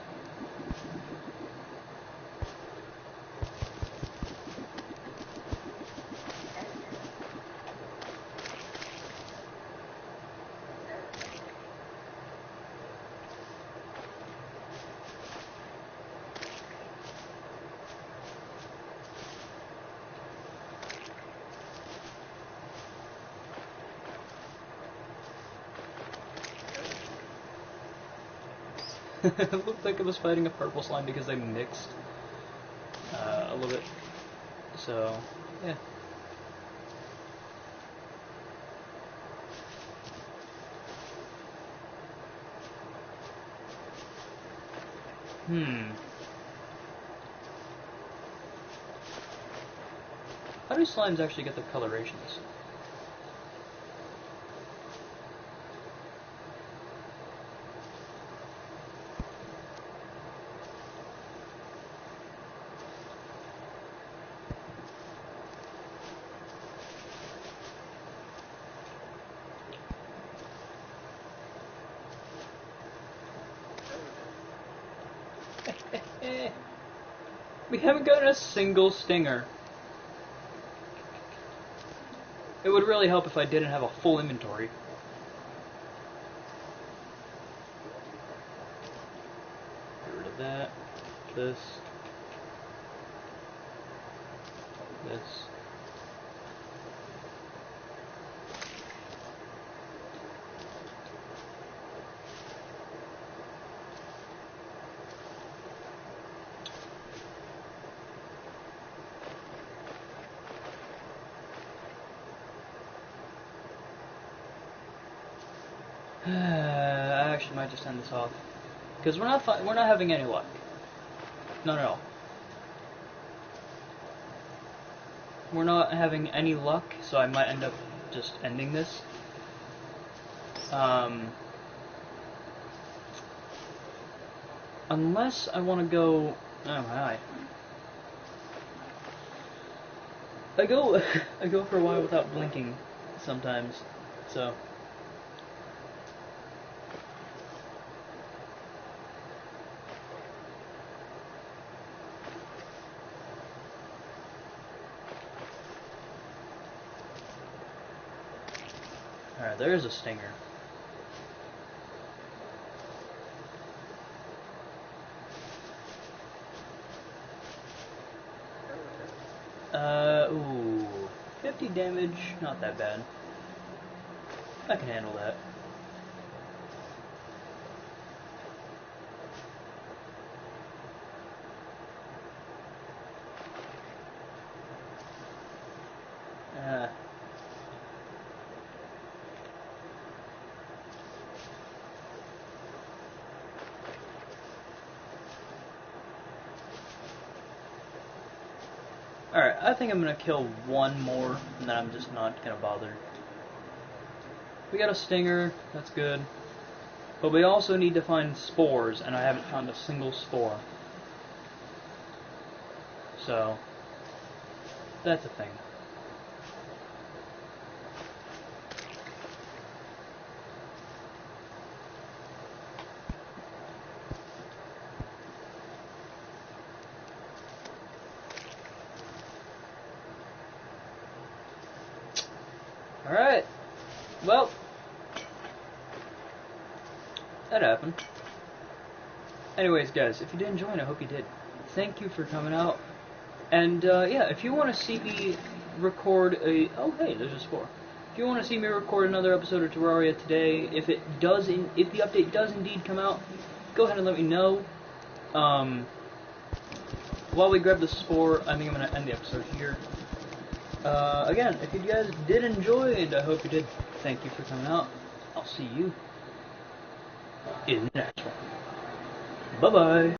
It looked like it was fighting a purple slime because they mixed a little bit. So, yeah. How do slimes actually get their colorations? We haven't gotten a single stinger. It would really help if I didn't have a full inventory. Get rid of that. This. I actually might just end this off because we're not having any luck. None at all. We're not having any luck, so I might end up just ending this. Unless I want to go. Oh hi. I go for a while without blinking sometimes, so. Alright, there's a stinger. Ooh. 50 damage, not that bad. I can handle that. Alright, I think I'm gonna kill one more, and then I'm just not gonna bother. We got a stinger, that's good. But we also need to find spores, and I haven't found a single spore. So, that's a thing. Alright. Well, that happened. Anyways, guys, if you did enjoy it, I hope you did. Thank you for coming out. And, yeah, if you want to see me record a... Oh, hey, there's a spore. If you want to see me record another episode of Terraria today, if the update does indeed come out, go ahead and let me know. While we grab the spore, I think I'm going to end the episode here. Again, if you guys did enjoy, and I hope you did, thank you for coming out. I'll see you in the next one. Bye-bye.